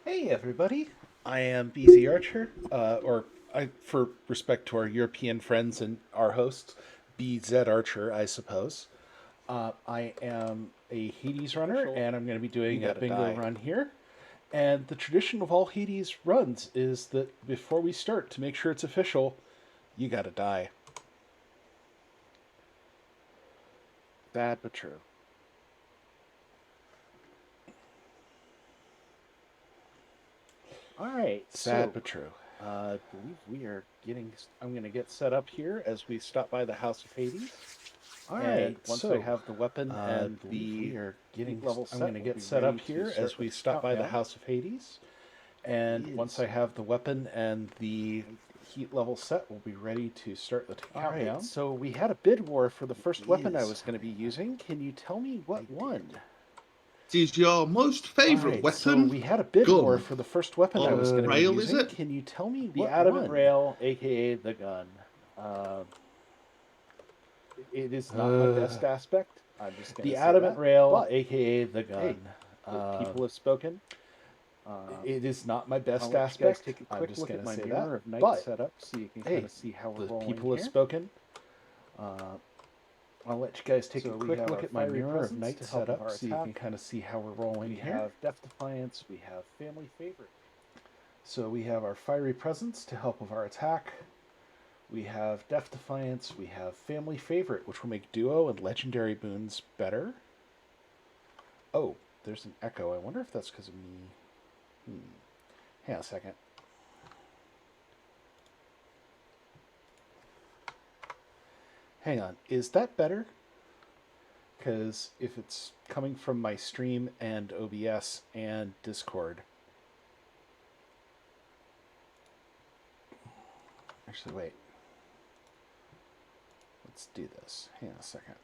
Hey everybody, I am bzarcher, for respect to our European friends and our hosts, bzarcher, I suppose. I am a Hades runner, Official. and I'm going to be You doing a gotta bingo die. run here. And the tradition of all Hades runs is that before we start, to make sure it's official, you gotta die. Bad but true. All right, Sad so but true. I believe we are getting. I'm going to get set up here as we stop by the House of Hades. All And right, once I so have the weapon I and believe the we are heat getting. level I'm set, going to we'll get be set up ready to here start as the we stop by the countdown. House of Hades. And once Is I have the weapon and the heat level set, we'll be ready to start the all right. countdown. So we had a bid war for the first weapon I Is was going to be using. Can you tell me I what did. won? It is your most All favourite right, so weapon, we had a bid war gun, for the first weapon I on was going to be rail, is using. it? Can you tell me The what adamant won? rail, aka the gun. Uh, it is not my Uh, best aspect. I'm just going the to say adamant that. rail, But aka the hey, gun. the Uh, people have spoken. Uh, it is not my I'll best let you guys aspect. take a I'm quick just look going at to my say that. mirror of night But setup so you can kind hey, of see how we're the rolling people have here. spoken. Uh, I'll let you guys take a so we quick have look our at my fiery mirror of presence night to help with setup our so you can attack. kind of see how we're rolling We here. have Death Defiance. We have Family Favorite. So we have our fiery presence to help with our attack. We have Death Defiance. We have Family Favorite, which will make duo and legendary boons better. Oh, there's an echo. I wonder if that's because of me. Hang on a second. Hang on. Is that better? Because if it's coming from my stream and OBS and Discord. Actually, wait. Let's do this. Hang on a second.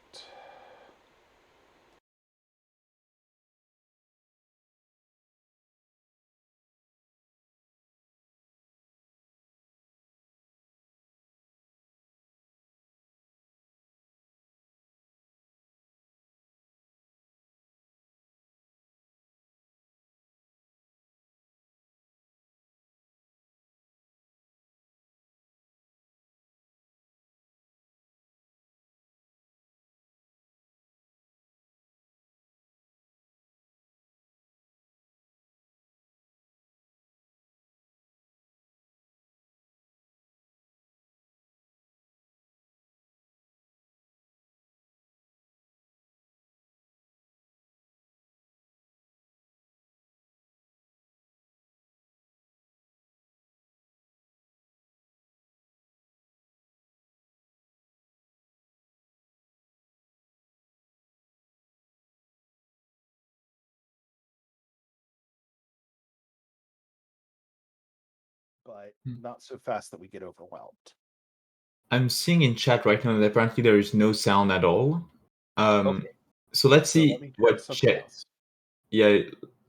But Hmm. not so fast that we get overwhelmed. I'm seeing in chat right now that apparently there is no sound at all. Um, Okay, so let's so let see me try what something chat. else. Yeah.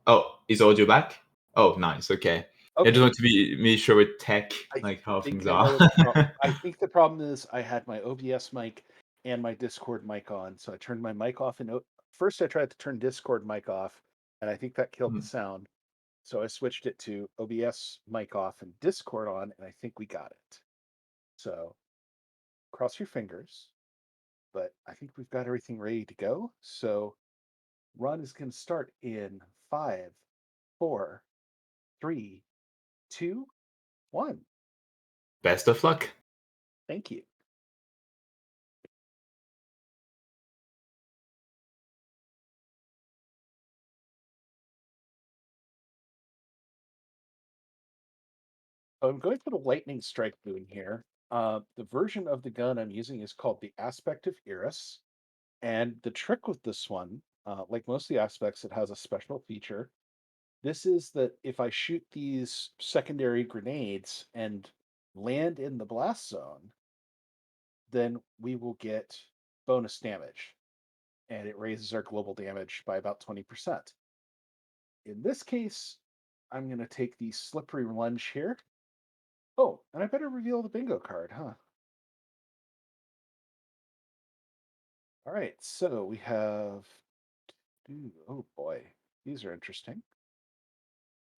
Oh, is audio back? Oh, nice. Okay. I just Okay, want to be sure with tech, I like how think things I are. know what the problem. I think the problem is I had my OBS mic and my Discord mic on, so I turned my mic off. And first, I tried to turn Discord mic off, and I think that killed the Hmm. sound. So I switched it to OBS mic off and Discord on, and I think we got it. So cross your fingers, but I think we've got everything ready to go. So run is going to start in 5, 4, 3, 2, 1. Best of luck. Thank you. I'm going for the lightning strike boon here. The version of the gun I'm using is called the Aspect of Iris. And the trick with this one, like most of the aspects, it has a special feature. This is that if I shoot these secondary grenades and land in the blast zone, then we will get bonus damage. And it raises our global damage by about 20%. In this case, I'm going to take the slippery lunge here. Oh, and I better reveal the bingo card, huh? All right, so we have. Ooh, oh boy, these are interesting.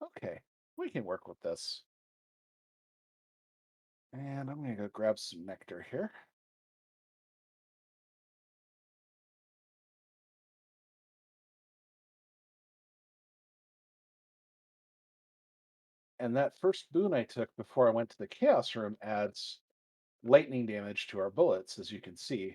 Okay, we can work with this. And I'm going to go grab some nectar here. And that first boon I took before I went to the Chaos Room adds lightning damage to our bullets, as you can see.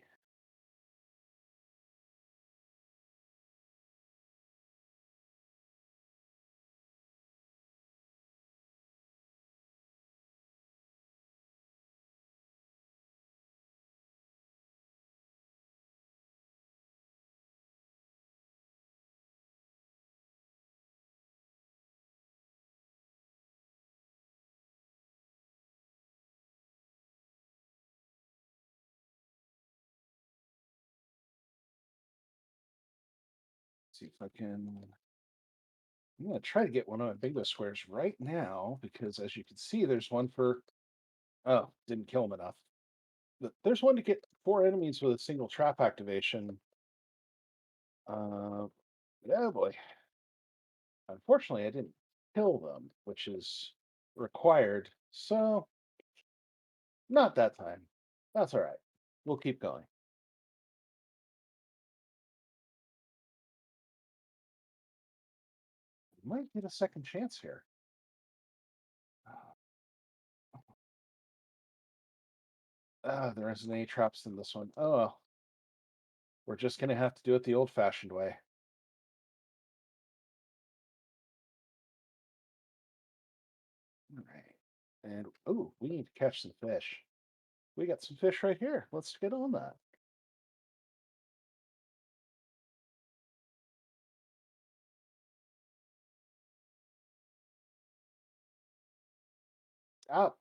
See if I can. I'm going to try to get one of my bingo squares right now because, as you can see, there's one for. Oh, didn't kill him enough. There's one to get 4 enemies with a single trap activation. Oh boy. Unfortunately, I didn't kill them, which is required. So, not that time. That's all right. We'll keep going. Might get a second chance here. There isn't any traps in this one. Oh, well. We're just going to have to do it the old fashioned way. All right. And, oh, we need to catch some fish. We got some fish right here. Let's get on that. Out.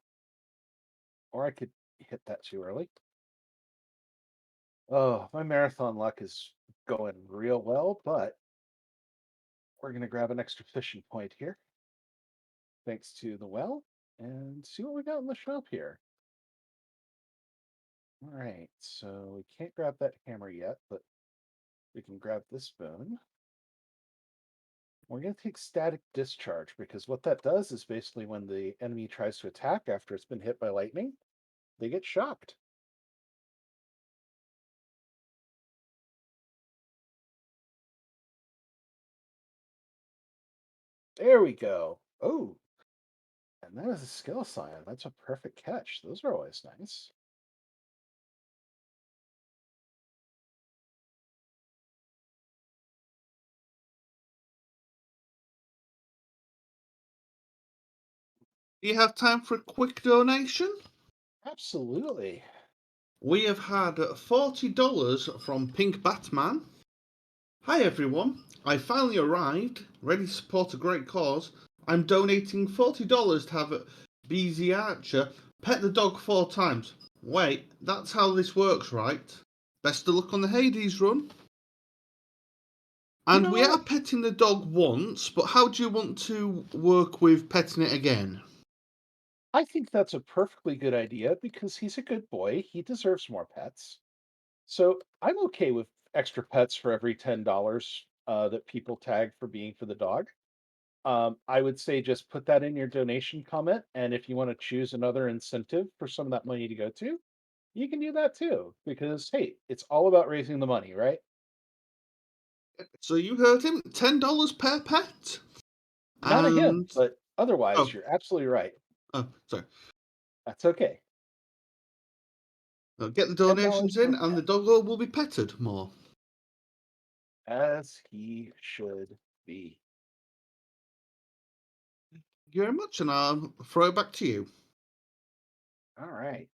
Or I could hit that too early. Oh, my marathon luck is going real well, but we're going to grab an extra fishing point here. Thanks to the well. And see what we got in the shop here. All right, so we can't grab that hammer yet, but we can grab this bone. We're going to take static discharge because what that does is basically when the enemy tries to attack after it's been hit by lightning, they get shocked. There we go. Oh, and that is a skill sign. That's a perfect catch. Those are always nice. Do you have time for a quick donation? Absolutely. We have had $40 from Pink Batman. Hi everyone, I finally arrived, ready to support a great cause. I'm donating $40 to have bzarcher pet the dog 4 times. Wait, that's how this works, right? Best of luck on the Hades run. You And know we are what? petting the dog once, but how do you want to work with petting it again? I think that's a perfectly good idea because he's a good boy. He deserves more pets. So I'm okay with extra pets for every $10 that people tag for being for the dog. I would say just put that in your donation comment, and if you want to choose another incentive for some of that money to go to, you can do that too. Because hey, it's all about raising the money, right? So you heard him, $10 per pet. Not a him, And but otherwise, oh, you're absolutely right. sorry. That's okay. Get the $10 donations in, per and the pet, doggo will be petted more. as he should be. Thank you very much, and I'll throw it back to you. All right.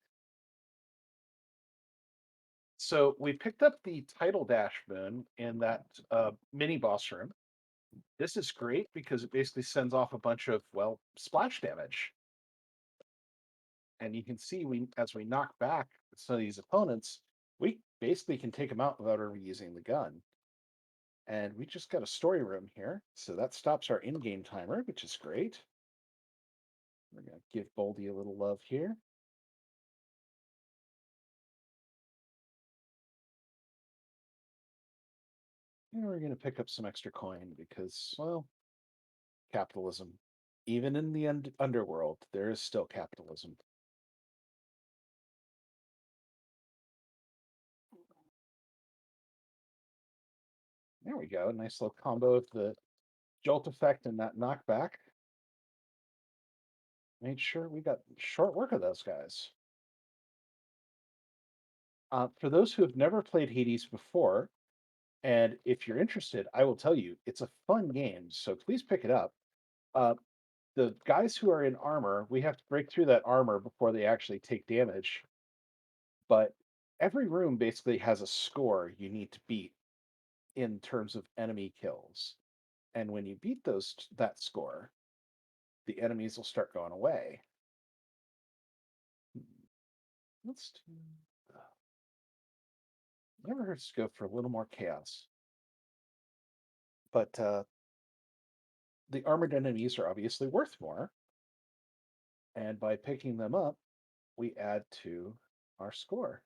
So we picked up the title dash boon in that mini boss room. This is great because it basically sends off a bunch of, well, splash damage. And you can see as we knock back some of these opponents, we basically can take them out without ever using the gun. And we just got a story room here, so that stops our in-game timer, which is great. We're gonna give Boldy a little love here. And we're gonna pick up some extra coin because, well, capitalism. Even in the underworld, there is still capitalism. There we go. Nice little combo of the jolt effect and that knockback. Made sure we got short work of those guys. For those who have never played Hades before, and if you're interested, I will tell you, it's a fun game, so please pick it up. Uh, the guys who are in armor, we have to break through that armor before they actually take damage. But every room basically has a score you need to beat in terms of enemy kills. And when you beat that score, the enemies will start going away. Let's do. Never hurts to go for a little more chaos. But the armored enemies are obviously worth more. And by picking them up, we add to our score.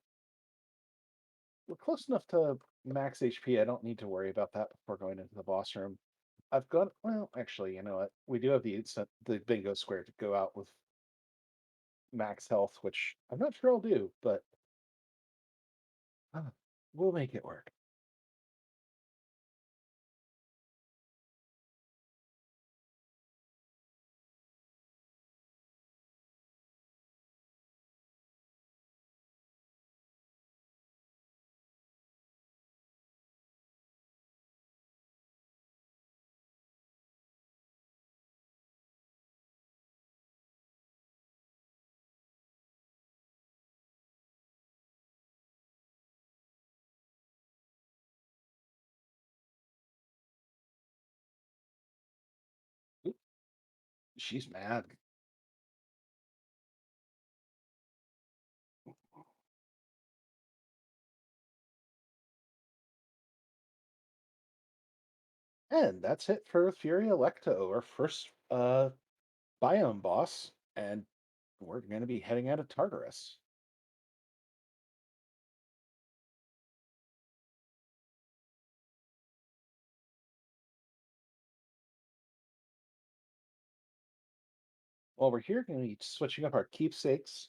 We're close enough to max HP. I don't need to worry about that before going into the boss room. I've got, well, actually, you know what? We do have the bingo square to go out with max health, which I'm not sure I'll do, but we'll make it work. Oop, she's mad. And that's it for Fury Electo, our first biome boss, and we're going to be heading out of Tartarus. While we're here, going to be switching up our keepsakes.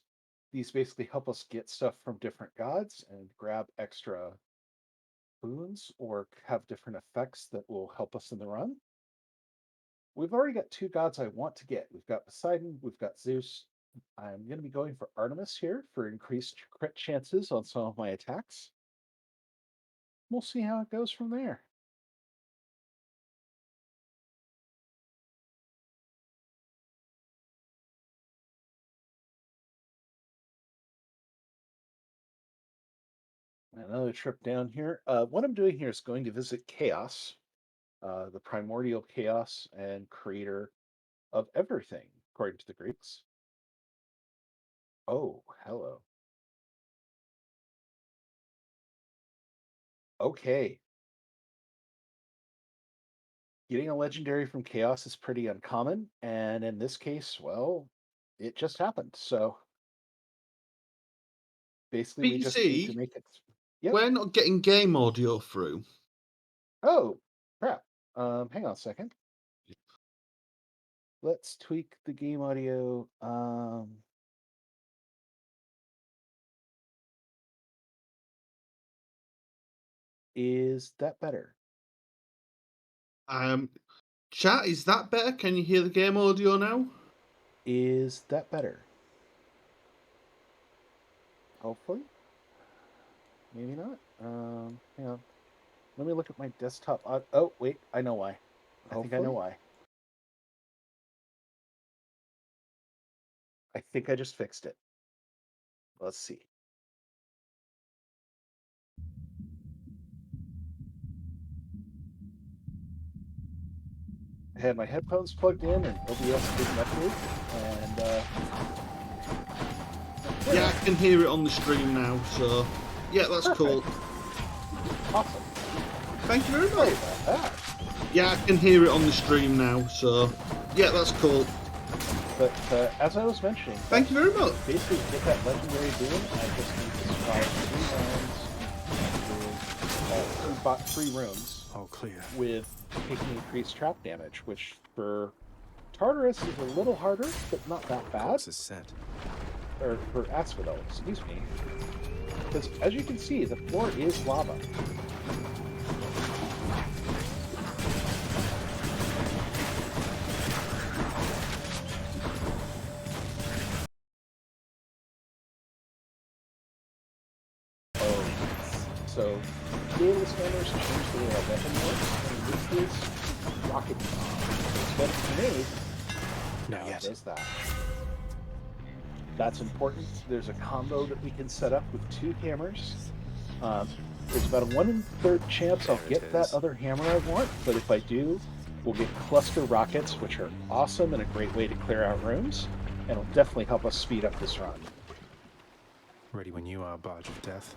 These basically help us get stuff from different gods and grab extra boons or have different effects that will help us in the run. We've already got two gods I want to get. We've got Poseidon, we've got Zeus. I'm going to be going for Artemis here for increased crit chances on some of my attacks. We'll see how it goes from there. Another trip down here. What I'm doing here is going to visit Chaos, the primordial chaos and creator of everything, according to the Greeks. Oh, hello. Okay. Getting a legendary from Chaos is pretty uncommon, and in this case, well, it just happened. So basically, we just need to BC, make it. Yep. we're not getting game audio through. Oh, crap. Hang on a second. Let's tweak the game audio. Is that better? Chat, is that better? Can you hear the game audio now? Is that better? Hopefully. Maybe not. Hang on. Let me look at my desktop. Oh, wait. I know why. I think I know why. I think I just fixed it. Let's see. I had my headphones plugged in and OBS didn't update. And yeah, I can hear it on the stream now, so yeah, that's perfect. cool. Awesome. Thank you very Sorry much. about that. Yeah, I can hear it on the stream now, so yeah, that's cool. But as I was mentioning, Thank you very much. Basically, to get that legendary boon, I just need to survive 3 rooms. All clear. With taking increased trap damage, which for Tartarus is a little harder, but not that bad. Course is set. Or for Asphodel, excuse me. Because as you can see, the floor is lava. Oh, so fearless hammers change the way our weapon works, and this is rocket bomb. It's a grenade. Not Now yet. it does that. That's important. There's a combo that we can set up with 2 hammers. There's about a 1/3 chance I'll There it get that is. other hammer I want, but if I do, we'll get cluster rockets, which are awesome and a great way to clear out rooms, and it'll definitely help us speed up this run. Ready when you are, Barge of Death.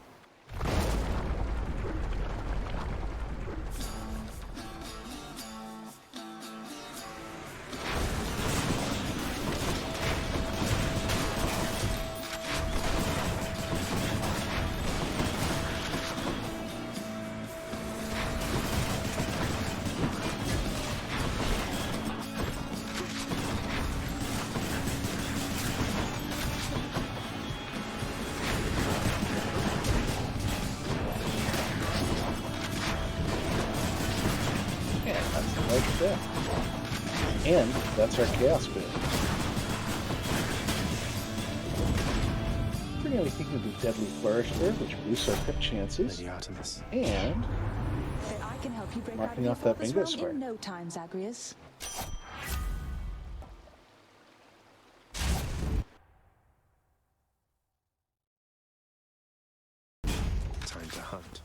And that's the Ledge of Death. And that's our Chaos Boon. We're going to be thinking of the Deadly Flourish there, which boosts our crit chances. Lady Artemis. And But I can help you break Marking out off of that your bingo father's square. realm in no time, Zagreus. Time to hunt.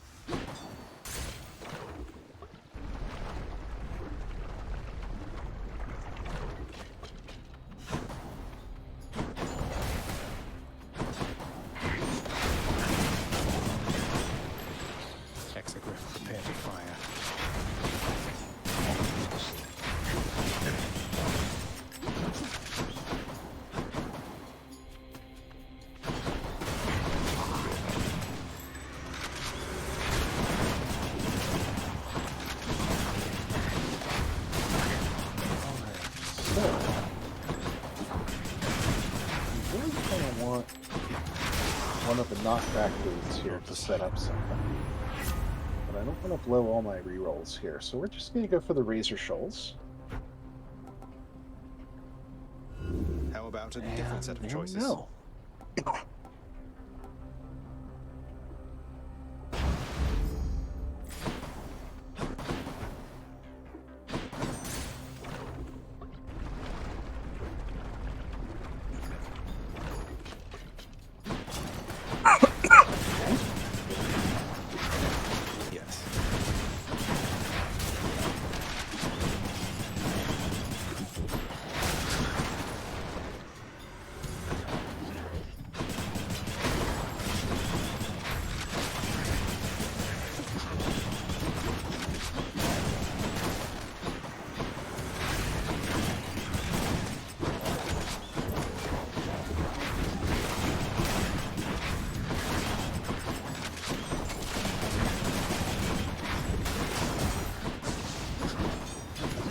Exegriff, prepare to fire. so, we really kind of want one of the knockback boots here to set up something. But I don't want to blow all my rerolls here, so we're just going to go for the Razor Shoals. How about a different set of There we choices? go. Yes.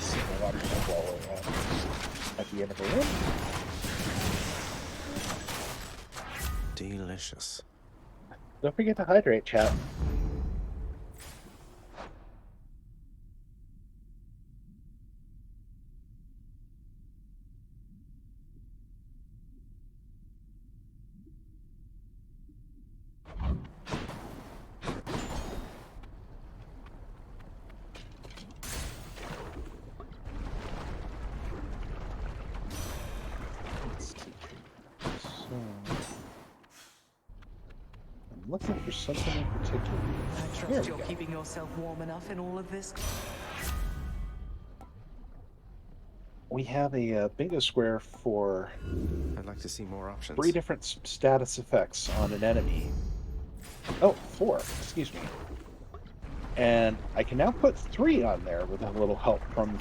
See the water ball at the end of the room. Delicious. Don't forget to hydrate, chat. So, I'm looking for something in particular. I There trust we you're go. keeping yourself warm enough in all of this. We have a bingo square for I'd like to see more options. 3 different status effects on an enemy. Oh, 4, excuse me. And I can now put 3 on there with a little help from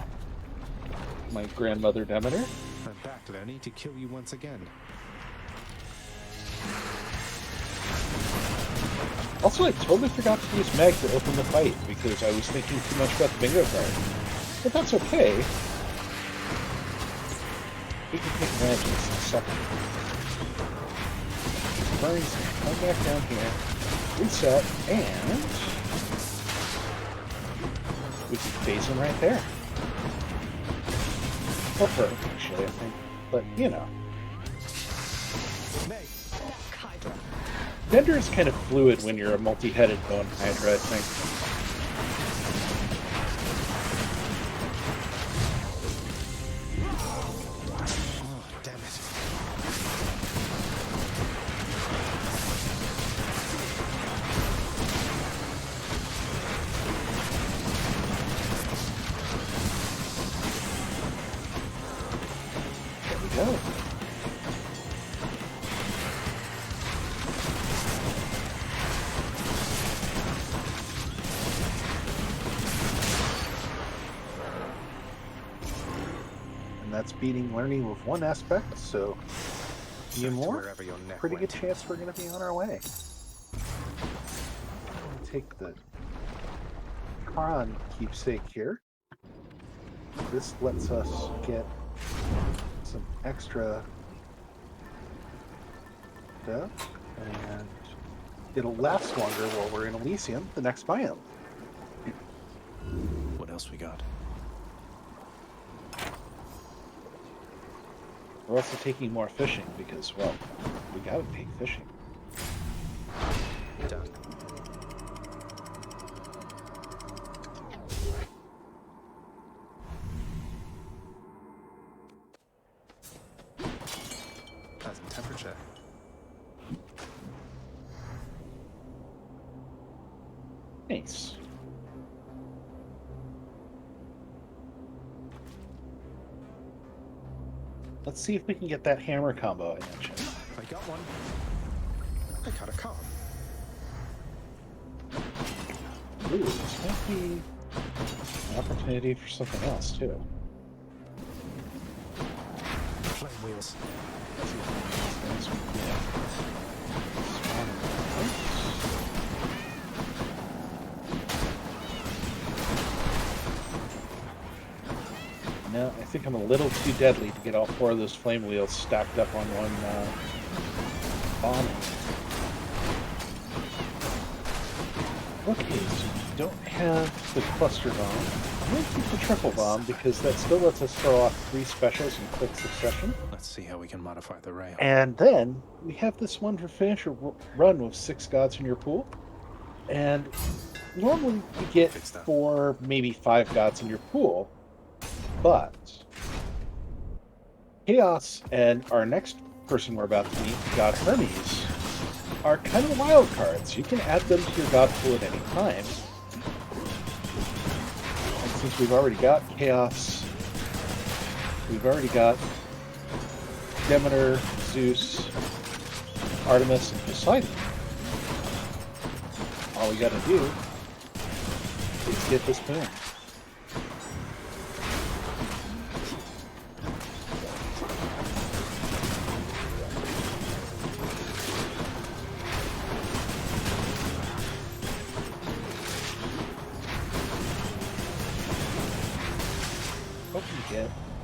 my grandmother Demeter. I'm back, Lenny, to kill you once again. Also, I totally forgot to use Meg to open the fight because I was thinking too much about the bingo card. But that's okay. We can take advantage of this in a second. Burns, come back down here, reset, and we can phase him right there. Or her, actually, I think. But, you know. Gender is kind of fluid when you're a multi-headed bone hydra, I think. Go. And that's beating learning with one aspect, so few more. Pretty good chance we're going to be on our way. Take the Khan keepsake here. This lets us get some extra stuff, and it'll last longer while we're in Elysium, the next biome. What else we got? We're also taking more fishing because, well, we gotta take fishing. Done. Pleasant temperature. Nice. Let's see if we can get that hammer combo I mentioned. I got one. I got a car. Ooh, this might be an opportunity for something else, too. Flame wheels. No, I think I'm a little too deadly to get all four of those flame wheels stacked up on one bomb. Okay, so we don't have the cluster bomb. I'm going to keep the triple bomb because that still lets us throw off 3 specials in quick succession. Let's see how we can modify the rail. And then we have this one for finish your run with 6 gods in your pool. And normally you get 4, maybe 5 gods in your pool. But Chaos and our next person we're about to meet, God Hermes, are kind of wild cards. You can add them to your god pool at any time. And since we've already got Chaos, we've already got Demeter, Zeus, Artemis, and Poseidon. All we gotta do is get this boon.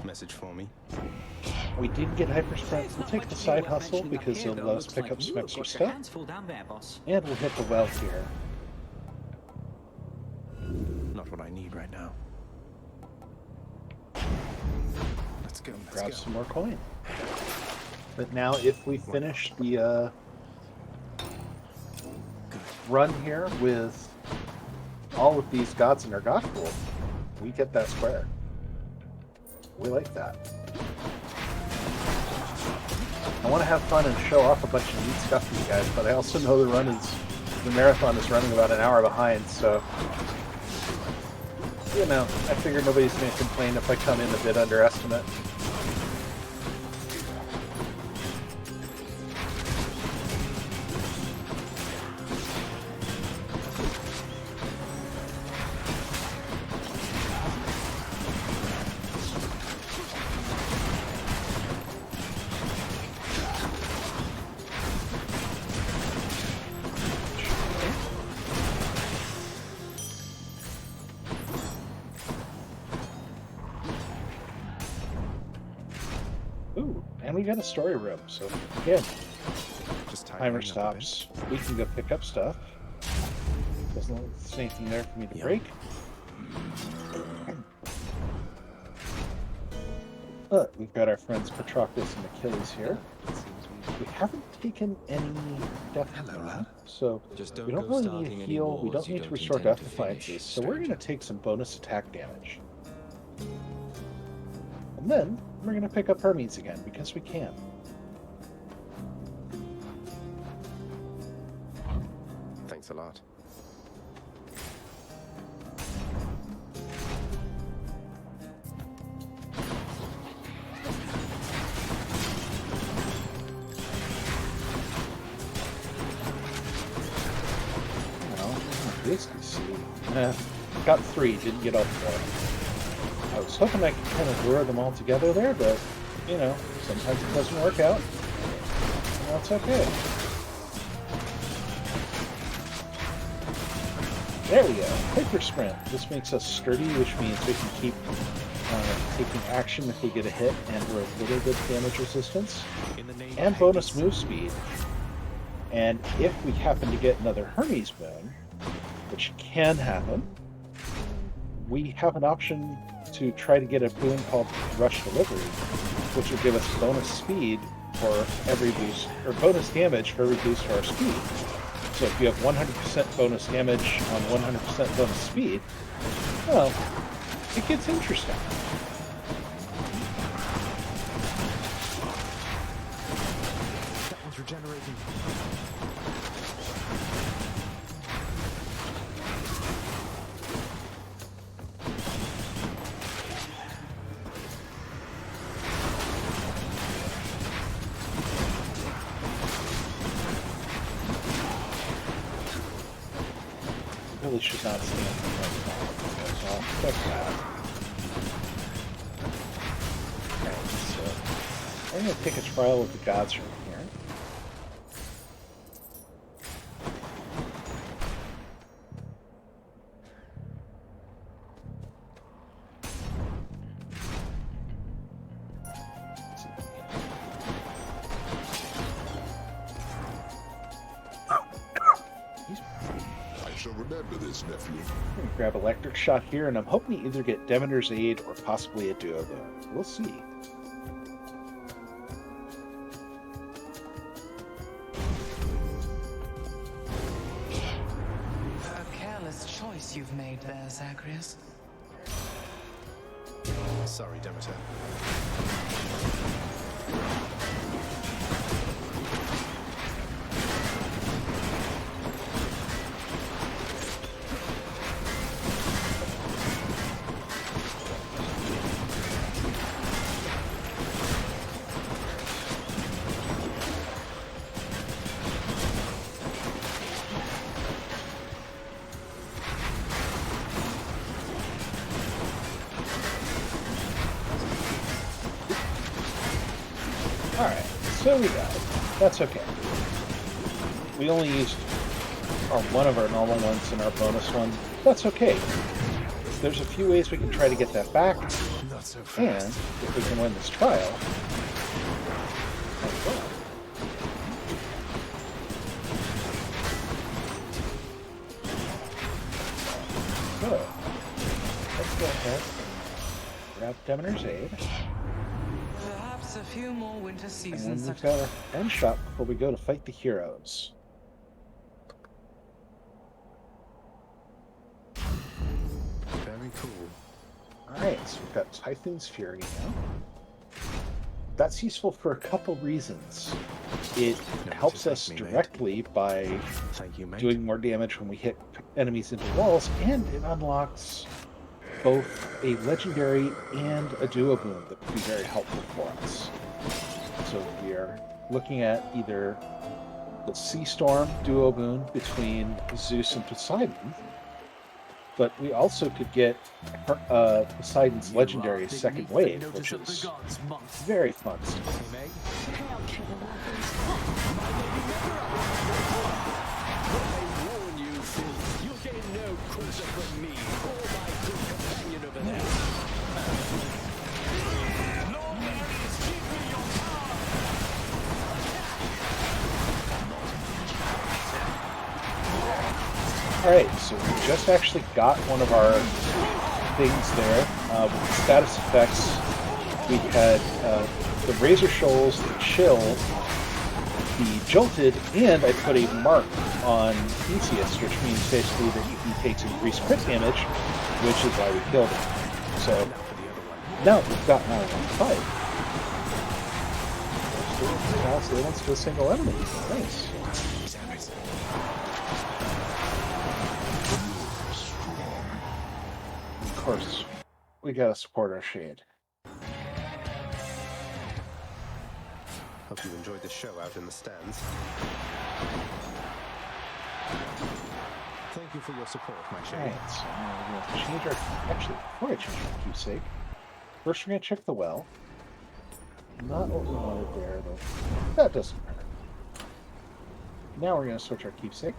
Message for me. We did get hyper sprint. We'll take the side hustle because it'll let us pick up some extra stuff. And we'll hit the well here. Not what I need right now. Let's go. Grab some more coin. But now if we finish the run here with all of these gods in our god pool, we get that square. We like that. I want to have fun and show off a bunch of neat stuff to you guys, but I also know the marathon is running about an hour behind, so you know, I figure nobody's going to complain if I come in a bit underestimate. we got a story room, so again, Just timer tightening up a bit. stops. We can go pick up stuff. Doesn't look like there's anything there for me to break. But we've got our friends Patroclus and Achilles here. We haven't taken any death from, so Just we don't go really starting need to any heal. We wars don't you need to don't restore intend death to defiances, finish, so we're going to stranger. take some bonus attack damage. And then we're going to pick up Hermes again, because we can. Thanks a lot. Basically, see. Got 3, didn't get all 4. I was hoping I could kind of lure them all together there, but, you know, sometimes it doesn't work out. And that's okay. There we go. Hyper Sprint. This makes us sturdy, which means we can keep taking action if we get a hit, and we're a little bit damage resistance. And bonus move speed. And if we happen to get another Hermes boon, which can happen, we have an option to try to get a boon called Rush Delivery, which will give us bonus speed for every boost, or bonus damage for every boost to our speed. So if you have 100% bonus damage on 100% bonus speed, well, it gets interesting. That one's regenerating. Really should not stand in front of that, so I'll check that. Alright, so I'm going to take a trial with the gods from here. I shall remember this, nephew. I'm going to grab Electric Shot here, and I'm hoping to either get Demeter's Aid or possibly a Duo Boon. We'll see. A careless choice you've made there, Zagreus. Sorry, Demeter. Alright, so we got it. That's okay. We only used one of our normal ones in our bonus one. That's okay. There's a few ways we can try to get that back, Not so and fast. if we can win this trial, so let's go ahead and grab Demeter's Aid. Perhaps a few more winter And then seasons. we've got our end shot before we go to fight the heroes. Very cool. Alright, so we've got Typhon's Fury now. That's useful for a couple reasons. It No, helps just us like me, mate. directly by Thank you, mate. doing more damage when we hit enemies into walls, and it unlocks both a legendary and a duo boon that would be very helpful for us. So we are looking at either the Sea Storm duo boon between Zeus and Poseidon, but we also could get Poseidon's legendary second wave, which is very fun stuff. Alright, so we just actually got one of our things there. With the status effects, we had the Razor Shoals, the Chill, the Jolted, and I put a mark on Theseus, which means basically that he takes increased crit damage, which is why we killed him. So, now we've gotten our one fight. So they wants to a single enemy. Nice. Of course, we gotta support our shade. Hope you enjoyed the show out in the stands. Thank you for your support, my shade. Alright, so now we're going to change our... Actually, before I change our keepsake, first we're going to check the well. Not what we wanted there, but that doesn't matter. Now we're going to switch our keepsake.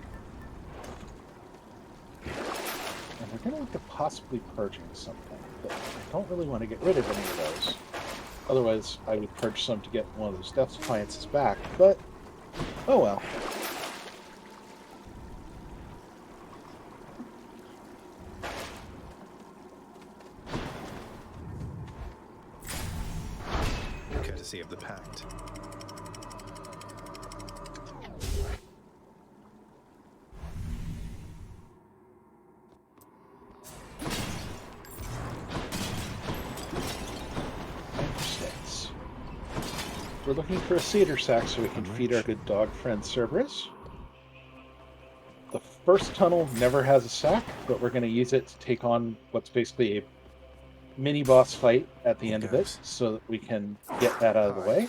And we're going to look at possibly purging something, but I don't really want to get rid of any of those. Otherwise, I would purge some to get one of those Death Defiances back, but oh well. Courtesy of the Pact. We're looking for a cedar sack so we can feed our good dog friend Cerberus. The first tunnel never has a sack, but we're going to use it to take on what's basically a mini-boss fight at the end of it, so that we can get that out of the way.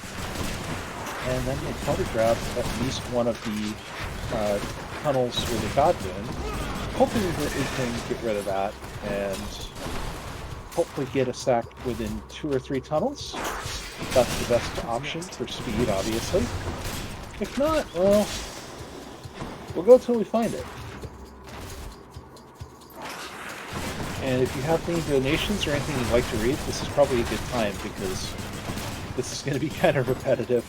And then we'll probably grab at least one of the tunnels with a god moon, hoping that we can get rid of that, and hopefully get a sack within 2 or 3 tunnels. That's the best option for speed, obviously. If not, well, we'll go till we find it. And if you have any donations or anything you'd like to read, this is probably a good time, because this is going to be kind of repetitive.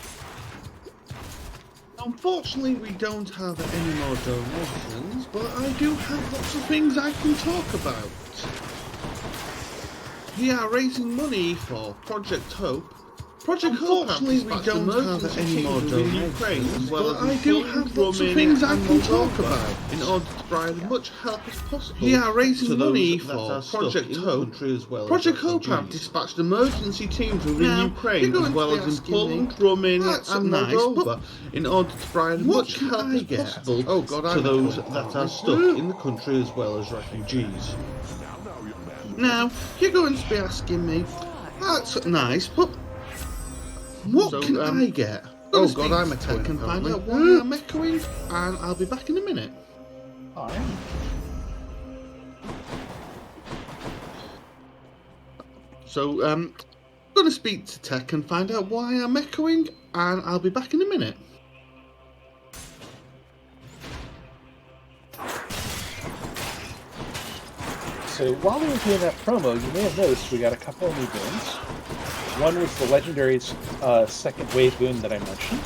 Unfortunately, we don't have any more donations, but I do have lots of things I can talk about. We are raising money for Project Hope. Unfortunately, we don't have any more donations, but I do have lots of things I can talk about in order to provide as much help as possible. We are raising money for Project Hope. Project Hope have dispatched emergency teams within Ukraine as well as in Poland, Romania and Moldova in order to provide as much help as possible to those that are stuck in the country as well as refugees. Now, you're going to be asking me, that's nice, but what can I get? Oh god, I'm a tech and find out why I'm echoing, and I'll be back in a minute. Alright. So, I'm gonna speak to tech and find out why I'm echoing, and I'll be back in a minute. So while we were doing that promo, you may have noticed we got a couple of new boons. One was the Legendary's second wave boon that I mentioned.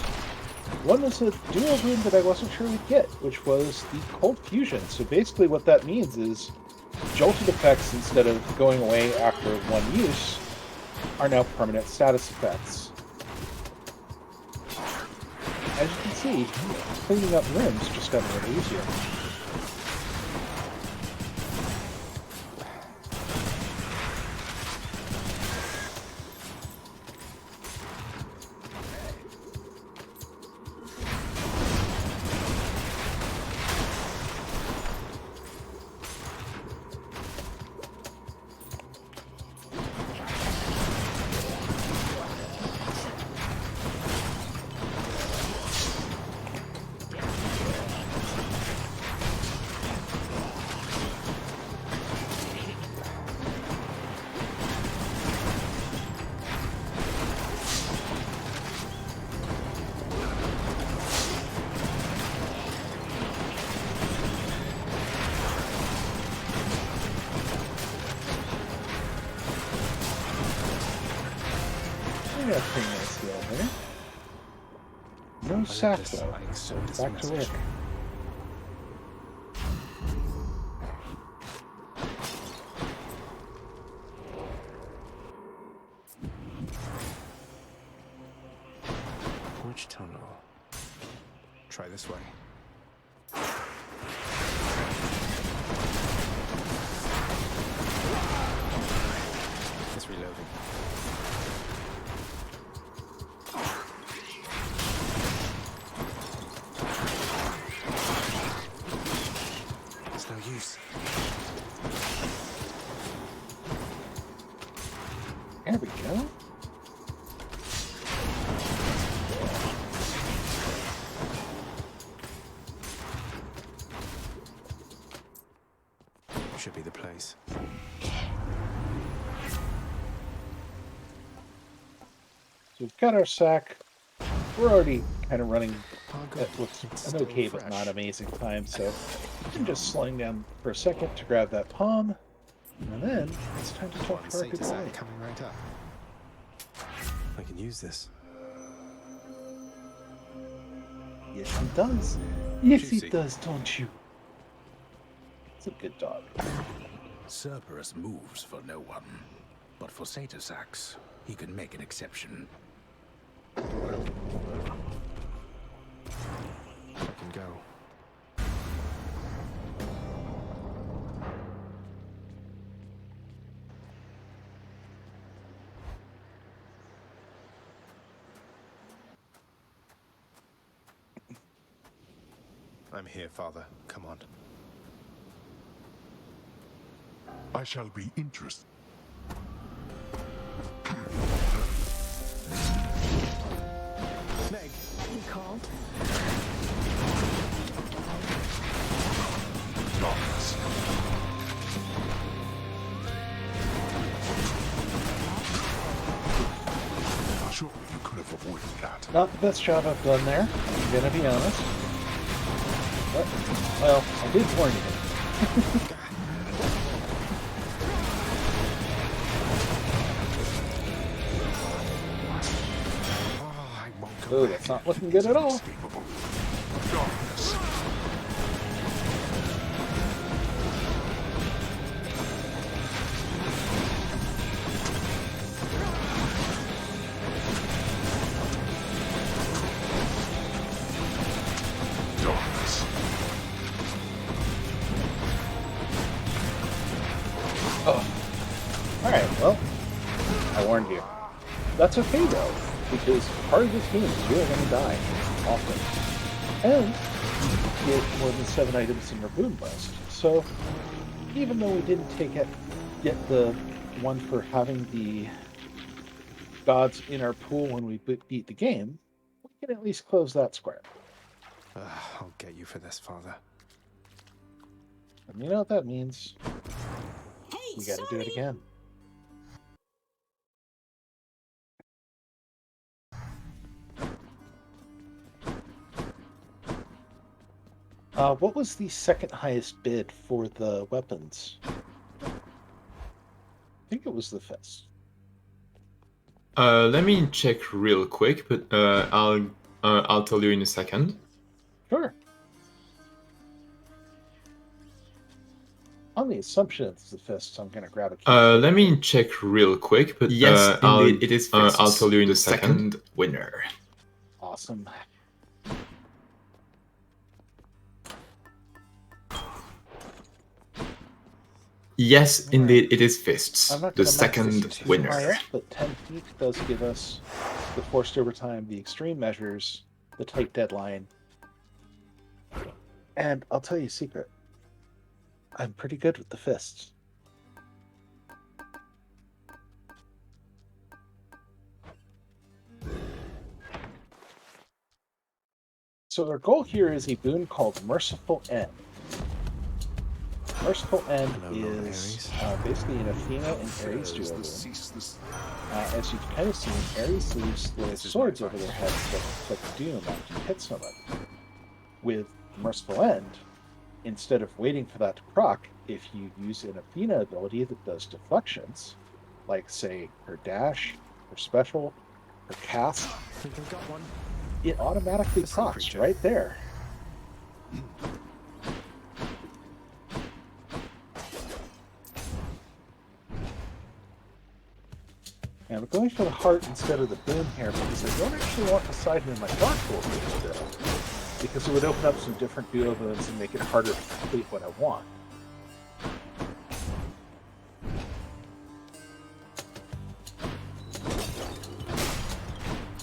One was a dual boon that I wasn't sure we'd get, which was the Cold Fusion. So basically what that means is jolted effects, instead of going away after one use, are now permanent status effects. As you can see, cleaning up rooms just got a little easier. No sack though, so back to work. try this way. It's reloading. It's no use. There we go. Should be the place. So we've got our sack. We're already kind of running Oh, good. at what's It's an still okay but fresh. not amazing time. So I'm just slowing down for a second to grab that palm. And then it's time to talk One to our Satyr good sack boy. coming right up. I can use this. Yes, he does. Yes, he Juicy. does, don't you? It's a good dog. Cerberus moves for no one, but for Satyr sacks, he can make an exception. I can go. I'm here, Father. Come on. I shall be interested. Meg! He called. Darkness. Surely you could have avoided that. Not the best job I've done there, I'm gonna be honest. But, well, I did warn you. Oh, I won't go Oh, back. that's not looking good at all. Inescapable. Darkness. Darkness. Alright, well, I warned you. That's okay though, because part of this game is you're gonna die often. And you get more than 7 items in your boon bust. So even though we didn't get the one for having the gods in our pool when we beat the game, we can at least close that square. I'll get you for this, Father. And you know what that means? We gotta do it again. What was the second highest bid for the weapons? I think it was the fist. Let me check real quick, but I'll tell you in a second. Sure. On the assumption it's the fist, so I'm gonna grab a key. Let me check real quick, but Yes, indeed, it is I'll fists. tell you in The a second. Winner. Awesome. Yes, indeed, it is fists. I'm not The gonna max second this too winner. high up, but 10 feet does give us the forced overtime, the extreme measures, the tight deadline. And I'll tell you a secret. I'm pretty good with the fists. So our goal here is a boon called Merciful End. Merciful End Hello, Lord is Ares. basically an Athena and Ares duo boon. As you've kind of seen, Ares leaves little This is swords my over their advice. heads that click doom after you hit somebody. With Merciful End, instead of waiting for that to proc, if you use an Athena ability that does deflections, like say her dash, her special, her cast, Think I've got one. it automatically The sea procs creature. right there. And we're going for the heart instead of the boon here because I don't actually want to side in my dark wolf build. because it would open up some different duo boons and make it harder to complete what I want.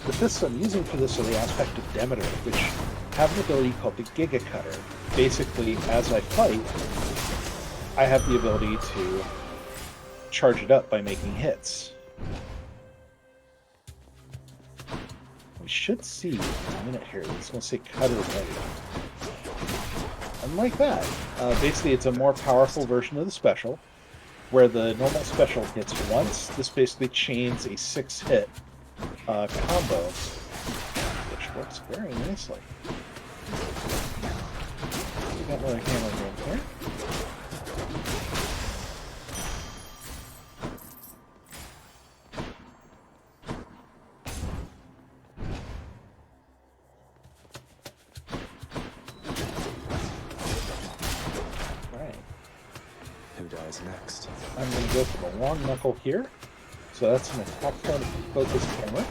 But this I'm using for this are the aspect of Demeter, which have an ability called the Giga Cutter. Basically, as I fight, I have the ability to charge it up by making hits. We should see in a minute here. It's going to say Cutter ready. And like that, basically it's a more powerful version of the special, where the normal special hits once. This basically chains a 6-hit combo, which works very nicely. We got another hammer room here. Who dies next? I'm going to go for the long knuckle here. So that's an attack focus camera.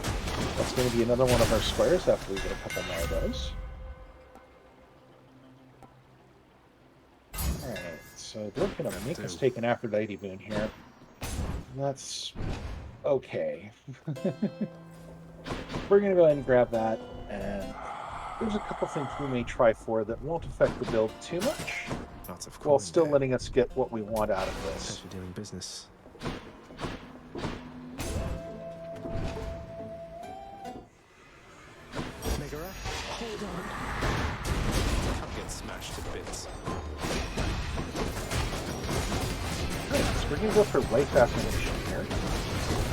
That's going to be another one of our squares after we get a couple more of those. Alright, so they're going to make us take an Aphrodite boon here. That's okay. We're going to go ahead and grab that, and there's a couple things we may try for that won't affect the build too much, while still letting us get what we want out of this. Pleasure doing business. Hold on. Can't get smashed to bits. Alright, so we're going to go for life affirmation here.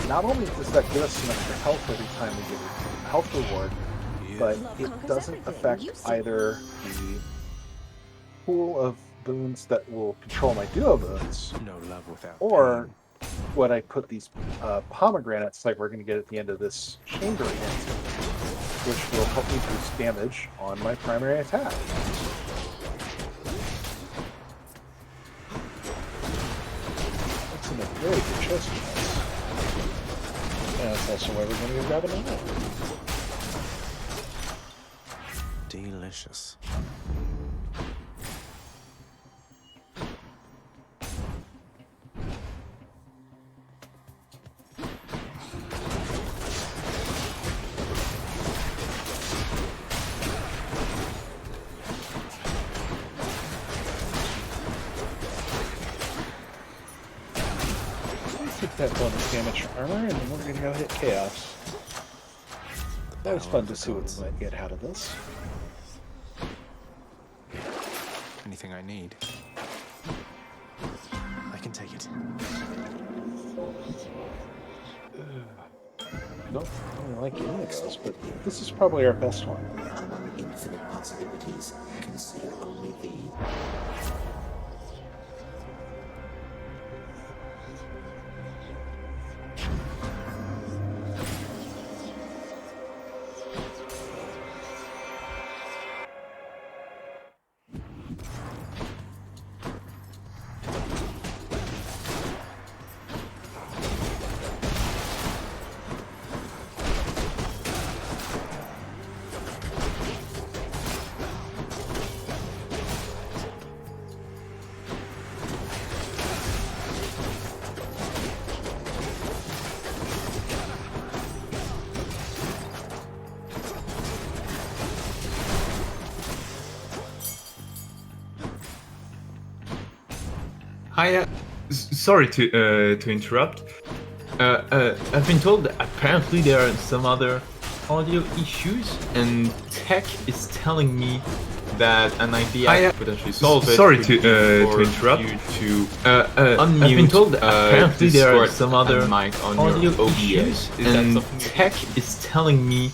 Not only does that give us some extra health every time we get a health reward, but it doesn't affect either the pool of boons that will control my duo boons, No love without or when I put these pomegranates like we're going to get at the end of this chamber in, which will help me boost damage on my primary attack. That's a very good choice for us. And that's also why we're going to go grab another. Delicious. Take that bonus damage from armor, and then we're going to go hit chaos. That was fun to see what we might get out of this. Anything I need. I can take it. I don't really like any of those, but this is probably our best one. Among infinite possibilities, consider only thee. Hi, sorry to interrupt. I've been told that apparently there are some other audio issues, and tech is telling me that an idea to potentially solve it. Sorry to interrupt. You to unmute. I've been told that apparently there are some other mic on audio your OBS, and tech is telling me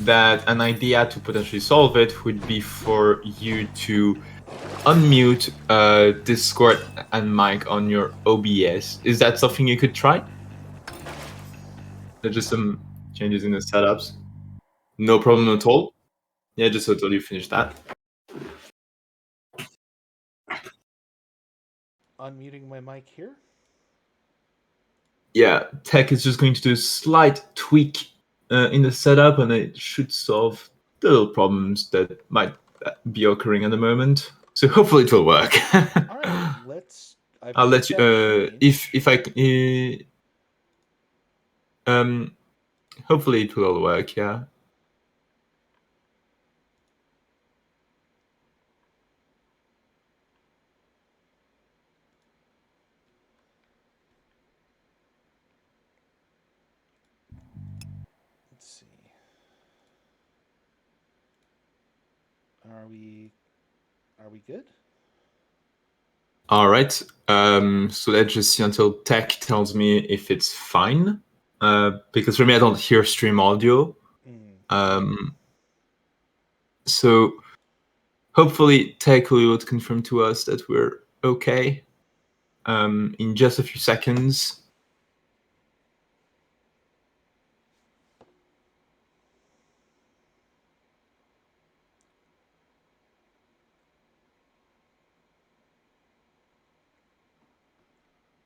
that an idea to potentially solve it would be for you to unmute Discord and mic on your OBS. Is that something you could try? There's just some changes in the setups. No problem at all. Yeah, just until you finish that. Unmuting my mic here. Yeah, tech is just going to do a slight tweak in the setup, and it should solve the little problems that might be occurring at the moment. So hopefully it will work. All right, let's. I'll let you. If I hopefully it will work. Yeah. Let's see. Are we good? All right. So let's just see until tech tells me if it's fine. Because for me, I don't hear stream audio. So hopefully tech will confirm to us that we're okay. In just a few seconds.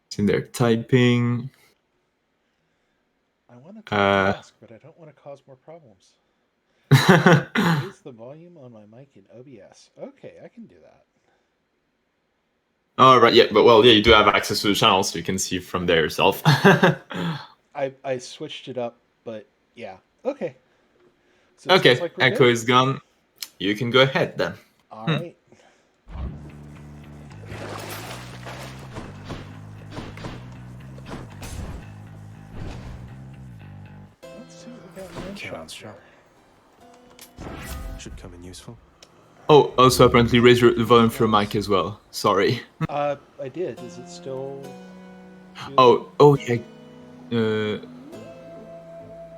It's in there typing. I want to task, but I don't want to cause more problems. Raise the volume on my mic in OBS. Okay, I can do that. All right, yeah, but well, yeah, you do have access to the channel, so you can see from there yourself. I switched it up, but yeah, okay. So okay, like echo is gone. You can go ahead then. All right. Let's see what we got in shots here. Should come in useful. Oh, also apparently raise the volume for your mic as well. Sorry. I did. Is it still? Oh yeah.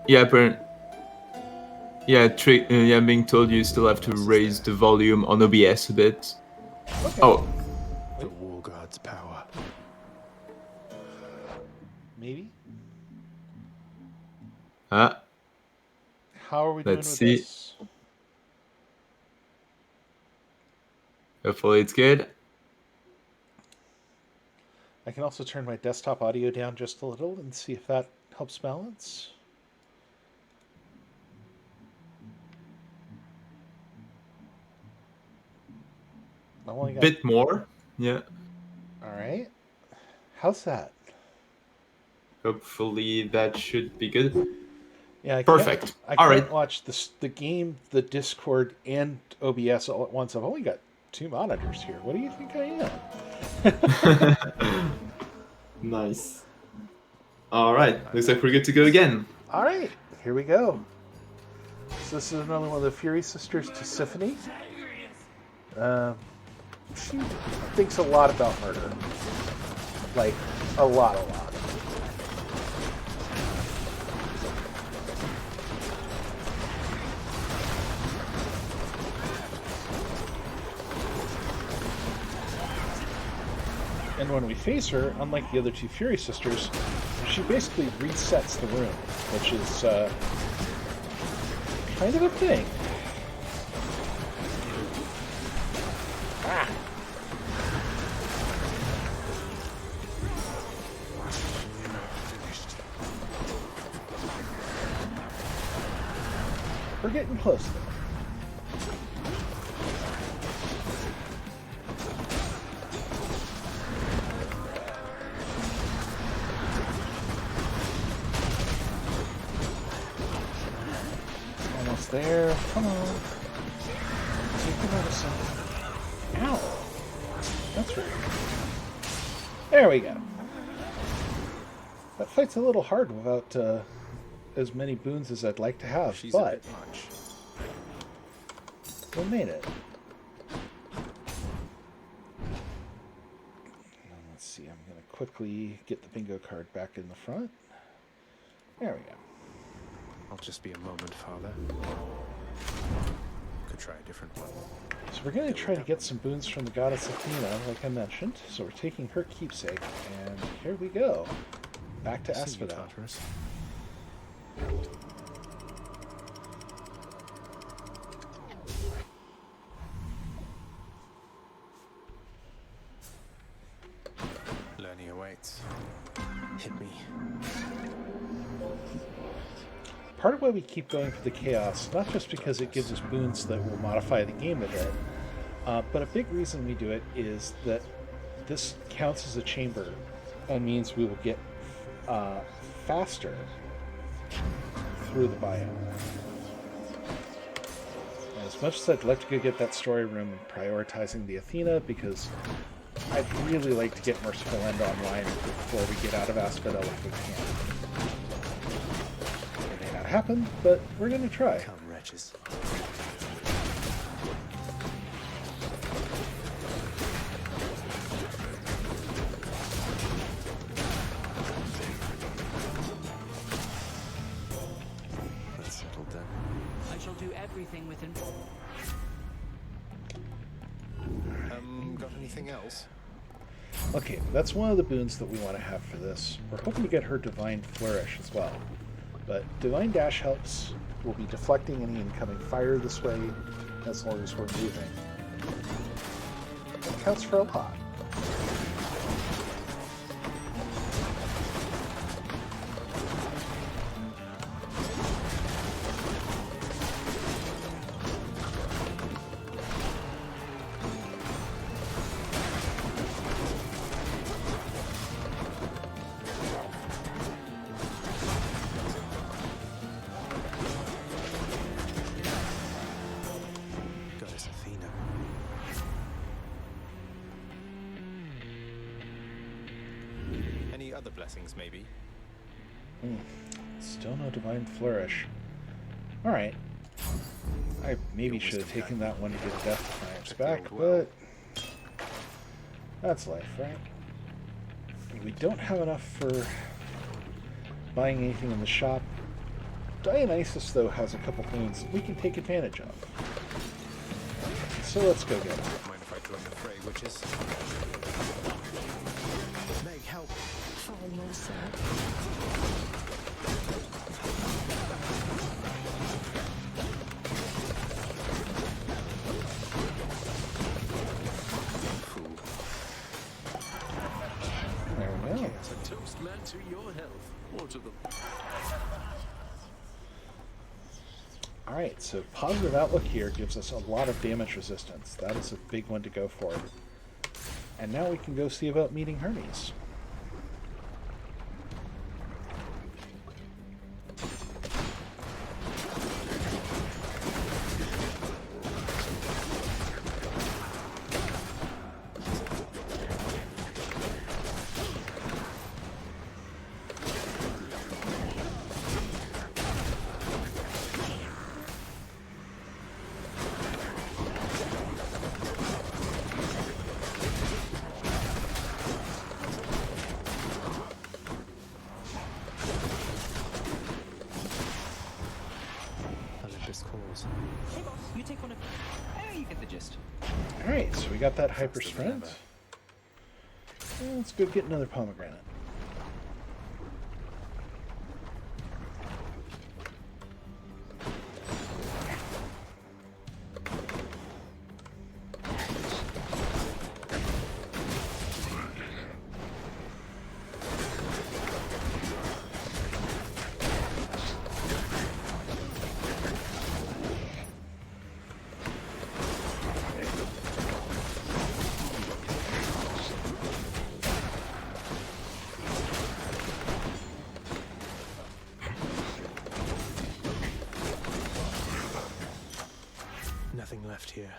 Yeah, apparently. Yeah, I'm being told you still have to raise the volume on OBS a bit. Okay. Oh. The War God's power. Maybe. How are we doing with this? Hopefully it's good. I can also turn my desktop audio down just a little and see if that helps balance. A bit more, yeah. All right. How's that? Hopefully that should be good. Yeah, perfect. I can't watch the game, the Discord, and OBS all at once. I've only got 2 monitors here. What do you think I am? Nice. All right, looks like we're good to go again. All right, here we go. So this is another one of the Fury Sisters to Symphony. She thinks a lot about murder. Like, a lot. And when we face her, unlike the other 2 Fury Sisters, she basically resets the room, which is kind of a thing. Ah! We're getting close there. Almost there. Come on. Take the medicine. Ow. That's right. There we go. That fight's a little hard without as many boons as I'd like to have, but we made it. Let's see, I'm going to quickly get the bingo card back in the front. There we go. I'll just be a moment, Father. Could try a different one. So we're going to try to get some boons from the goddess Athena, like I mentioned. So we're taking her keepsake, and here we go. Back to Asphodel. Learning awaits. Hit me. part of why we keep going for the chaos, not just because it gives us boons that will modify the game a bit, but a big reason we do it is that this counts as a chamber and means we will get faster through the biome. And as much as I'd like to go get that story room and prioritizing the Athena, because I'd really like to get Merciful End online before we get out of Asphodel if we can. It may not happen, but we're going to try. Come, wretches. Let's settle down. I shall do everything within. Got anything else? Okay, that's one of the boons that we want to have for this. We're hoping to get her Divine Flourish as well. But Divine Dash helps. We'll be deflecting any incoming fire this way as long as we're moving. That counts for a lot. Goddess Athena. Any other blessings, maybe? Still no Divine Flourish. Alright. I maybe should have taken that one to get Death Defiance back, but that's life, right? We don't have enough for buying anything in the shop. Dionysus, though, has a couple things that we can take advantage of. So let's go get it. Mind if I join the fray, witches? Meg, help! Follow, sir. There we go. A toast, man, to your health. Or to the... Alright, so positive outlook here gives us a lot of damage resistance. That is a big one to go for. And now we can go see about meeting Hermes. Olympus calls. Hey boss, you take one of. You get the gist. Alright, so we got that hyper sprint. Let's go get another pomegranate. Nothing left here.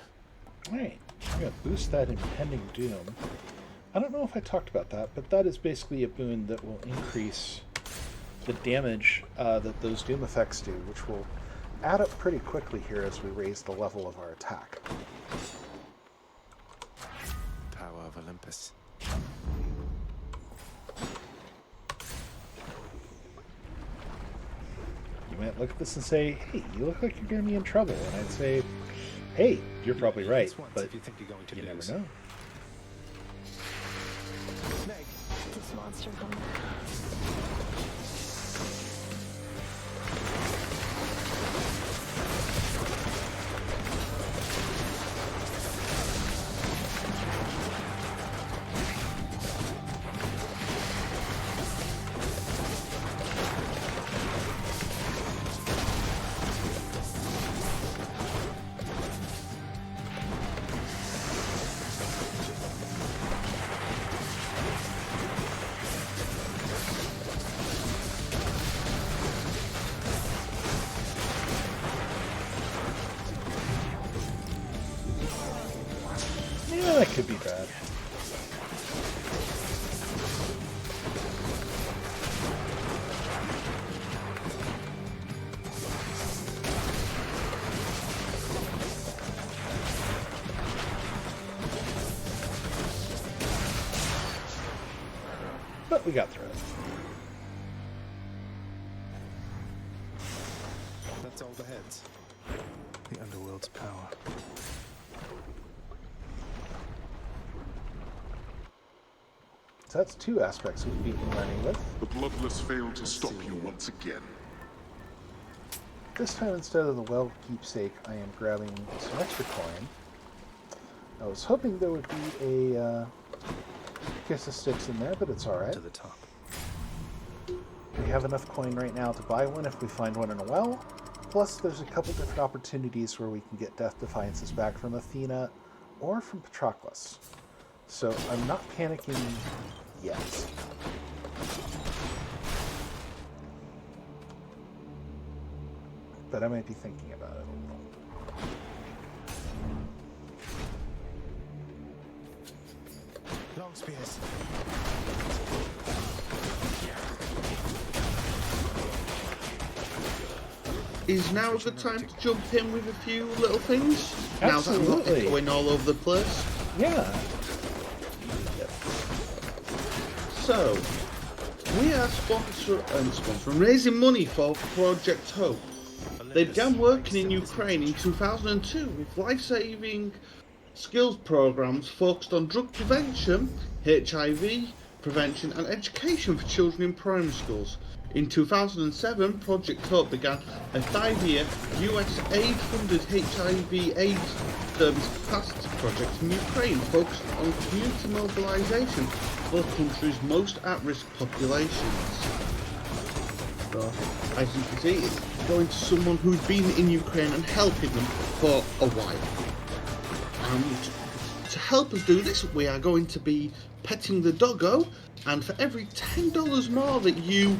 Alright, we're going to boost that impending doom. I don't know if I talked about that, but that is basically a boon that will increase the damage that those doom effects do, which will add up pretty quickly here as we raise the level of our attack. Power of Olympus. You might look at this and say, hey, you look like you're going to be in trouble. And I'd say, hey, you're probably right, but If you think you're going to you never lose. know. Meg, This monster home. That could be bad. But we got through it. That's all the heads. The underworld's power. So that's two aspects we've been learning with. The bloodless failed to stop you once again. This time, instead of the well keepsake, I am grabbing some extra coin. I was hoping there would be a kiss of sticks in there, but it's alright. To the top. We have enough coin right now to buy one if we find one in a well. Plus, there's a couple different opportunities where we can get Death Defiances back from Athena or from Patroclus. So I'm not panicking yet. But I might be thinking about it a little. Long spears. Is now a good time to jump in with a few little things? Now that I'm not Absolutely. going all over the place. Yeah. So, we are sponsoring raising money for Project Hope. They began working in Ukraine in 2002 with life-saving skills programs focused on drug prevention, HIV prevention and education for children in primary schools. In 2007, Project Hope began a 5-year US aid-funded HIV/AIDS service capacity project in Ukraine focused on community mobilisation for the country's most at-risk populations. So, as you can see, it's going to someone who's been in Ukraine and helping them for a while. And to help us do this, we are going to be petting the doggo, and for every $10 more that you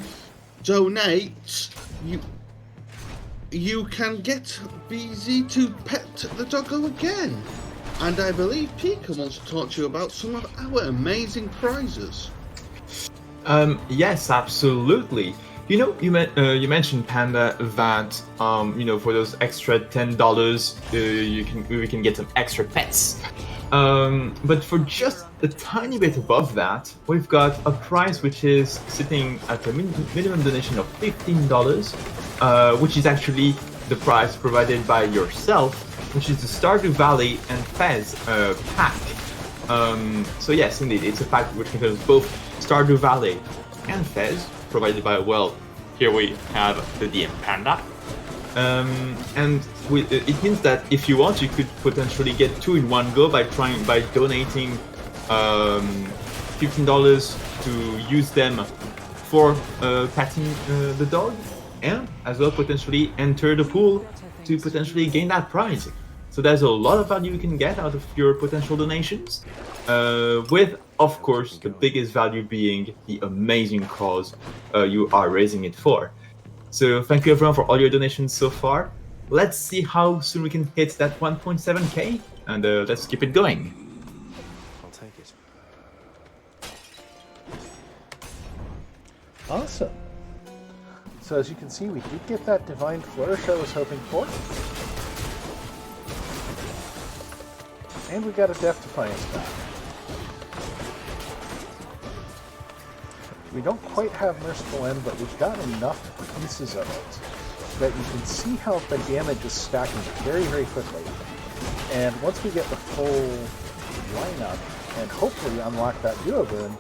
donate, you can get BZ to pet the doggo again. And I believe Pika wants to talk to you about some of our amazing prizes. Yes, absolutely. You know, you mentioned, Panda, that for those extra $10, we can get some extra pets. But for just a tiny bit above that, we've got a prize which is sitting at a minimum donation of $15, which is actually the prize provided by yourself, which is the Stardew Valley and Fez pack. So yes, indeed, it's a pack which contains both Stardew Valley and Fez, provided by, well, here we have the DM Panda. It means that if you want, you could potentially get 2 in one go by donating $15 to use them for petting the dog, and as well potentially enter the pool to potentially gain that prize. So there's a lot of value you can get out of your potential donations, with, of course, the biggest value being the amazing cause you are raising it for. So thank you everyone for all your donations so far. Let's see how soon we can hit that 1.7k, and let's keep it going. I'll take it. Awesome. So as you can see, we did get that Divine Flourish I was hoping for. And we got a Death Defiance back. We don't quite have Merciful End, but we've got enough pieces of it that you can see how the damage is stacking very, very quickly. And once we get the full lineup and hopefully unlock that Duo Boon,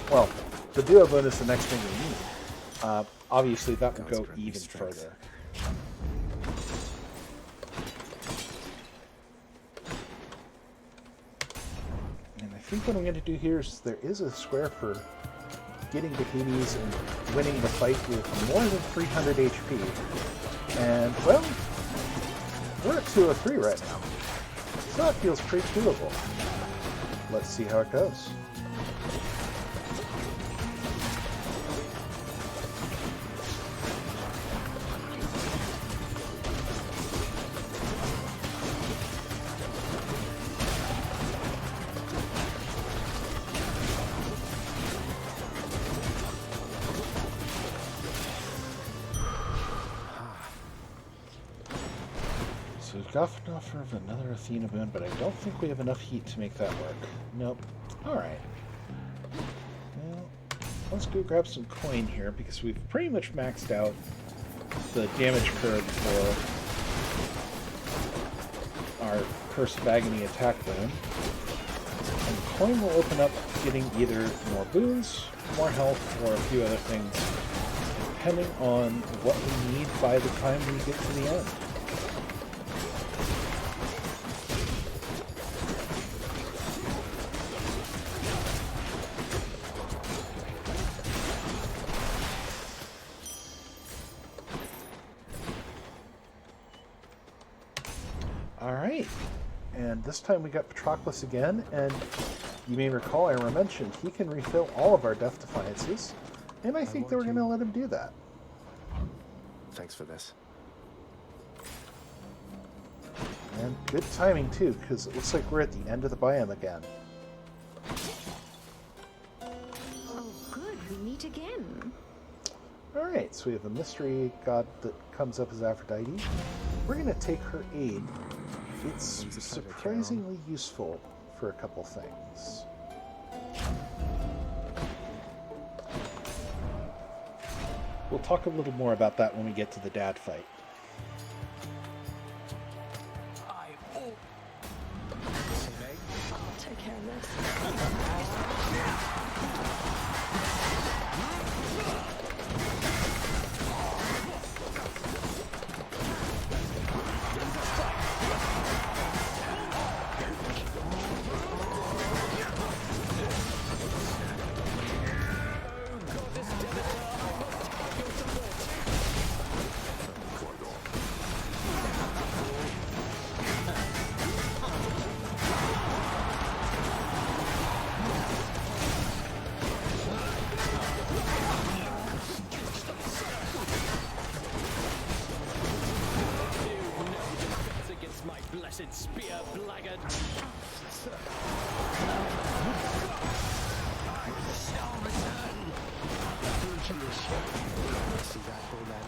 well, the Duo Boon is the next thing we need. Obviously, that will go even further. And I think what I'm going to do here is there is a square for getting to Hades and winning the fight with more than 300 HP. And, well, we're at 203 right now. So that feels pretty doable. Let's see how it goes. got enough of another Athena boon, but I don't think we have enough heat to make that work. Nope. Alright. Well, let's go grab some coin here, because we've pretty much maxed out the damage curve for our Curse of Agony attack boon. And coin will open up getting either more boons, more health, or a few other things, depending on what we need by the time we get to the end. Alright, and this time we got Patroclus again, and you may recall I mentioned he can refill all of our Death Defiances, and I think that we're going to let him do that. Thanks for this. And good timing too, because it looks like we're at the end of the biome again. Oh, good. We meet again. Alright, so we have a mystery god that comes up as Aphrodite. We're going to take her aid. It's surprisingly useful for a couple things. We'll talk a little more about that when we get to the dad fight. I'll take care of this. Spear, blackguard. See that, old man?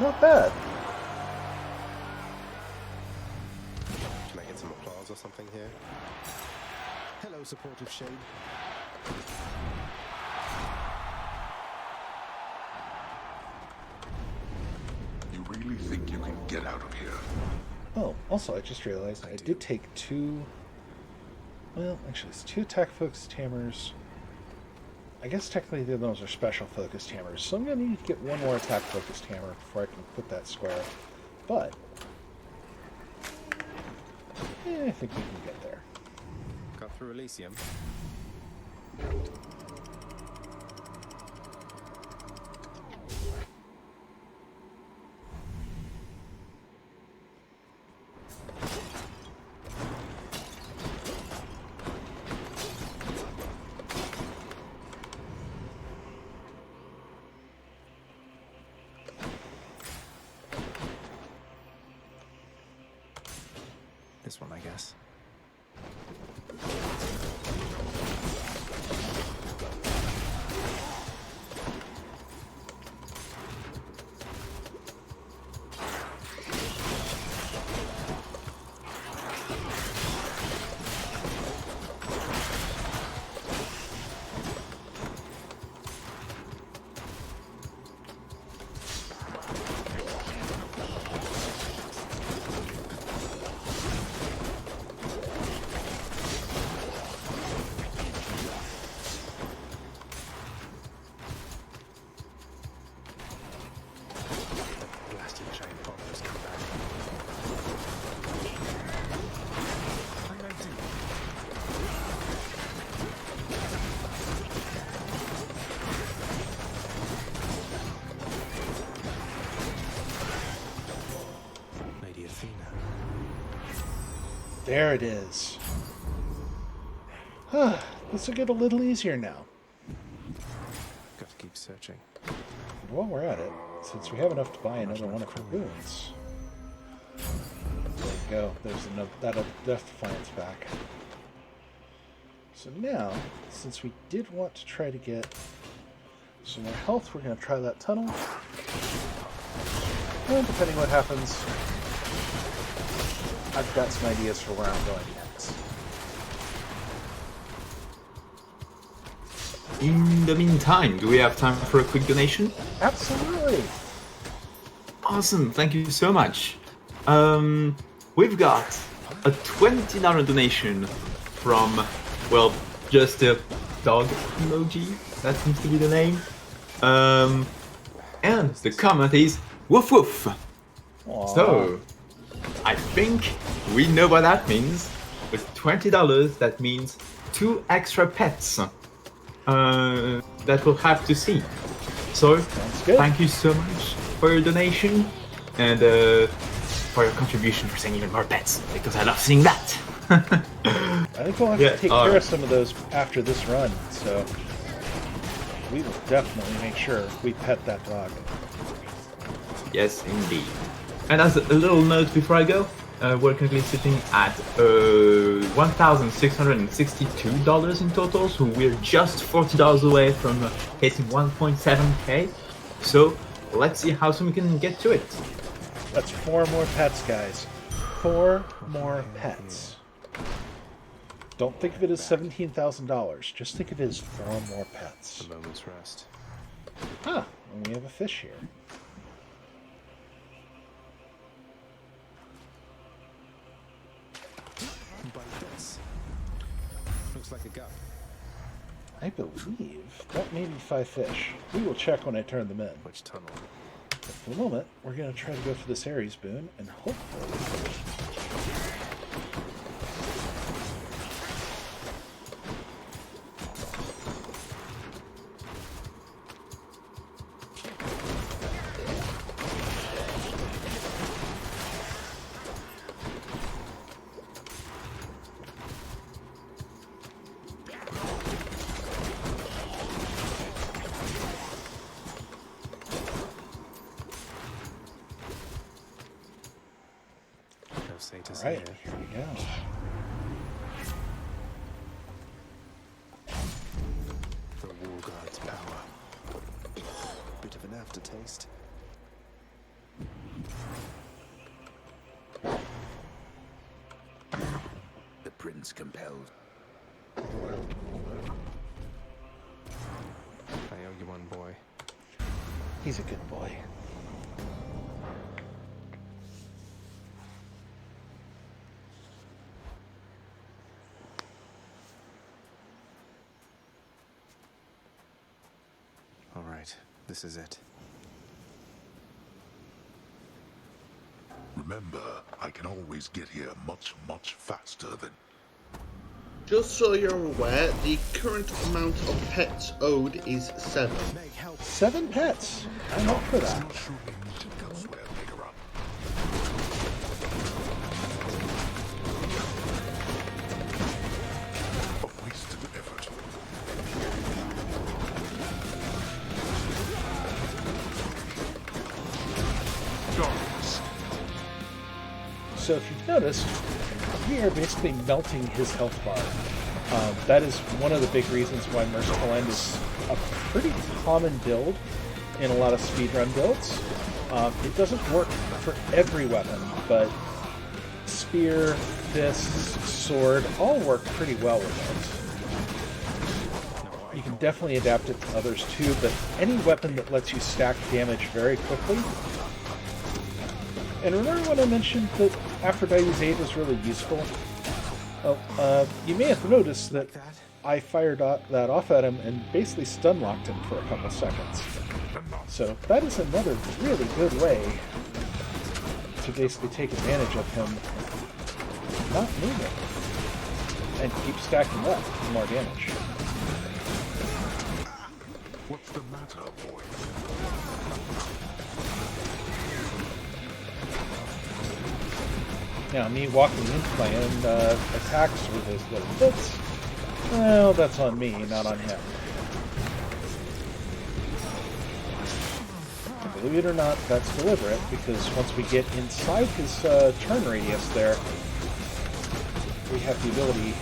Not bad. Can I get some applause or something here? Hello, supportive shade. You really think you can get out of here? Oh, also I just realized I did take two... Well, actually it's two attack focused hammers. I guess technically those are special focused hammers, so I'm going to need to get one more attack focused hammer before I can put that square. But I think we can get there. Cut through Elysium. This one, I guess. There it is. This will get a little easier now. Got to keep searching. And while we're at it, since we have enough to buy another one of her boons. There you go. There's that Death Defiance back. So now, since we did want to try to get some more health, we're going to try that tunnel. And depending what happens, I've got some ideas for where I'm going next. In the meantime, do we have time for a quick donation? Absolutely! Awesome, thank you so much. We've got a $20 donation from, well, just a dog emoji. That seems to be the name. And the comment is woof woof. Aww. So, I think we know what that means. With $20, that means 2 extra pets. That we'll have to see. So, thank you so much for your donation and for your contribution for seeing even more pets, because I love seeing that. I think we'll have to take care of some of those after this run, so we will definitely make sure we pet that dog. Yes, indeed. And as a little note before I go, we're currently sitting at $1,662 in total, so we're just $40 away from hitting 1.7k. So let's see how soon we can get to it. That's 4 more pets, guys. 4 more pets. Don't think of it as $17,000. Just think of it as 4 more pets. A moment's rest. Ah, and we have a fish here. Bite this. Looks like a gut. I believe that may be 5 fish. We will check when I turn them in. Which tunnel? But for the moment, we're going to try to go for this Ares boon, and hopefully... Alright, here we go. The War Guard's power. Bit of an aftertaste. The prince compelled. I owe you one, boy. He's a good boy. This is it. Remember, I can always get here much, much faster than... Just so you're aware, the current amount of pets owed is 7. 7 pets? I'm up for that. So if you've noticed, we are basically melting his health bar. That is one of the big reasons why Merciful End is a pretty common build in a lot of speedrun builds. It doesn't work for every weapon, but spear, fist, sword all work pretty well with it. You can definitely adapt it to others too, but any weapon that lets you stack damage very quickly. And remember when I mentioned that Aphrodite's Aid was really useful? Well, you may have noticed that I fired that off at him and basically stun-locked him for a couple seconds. So that is another really good way to basically take advantage of him not moving and keep stacking up for more damage. What's the matter, boy? Now, me walking into my own attacks with his little bits, well, that's on me, not on him. And believe it or not, that's deliberate, because once we get inside his turn radius there, we have the ability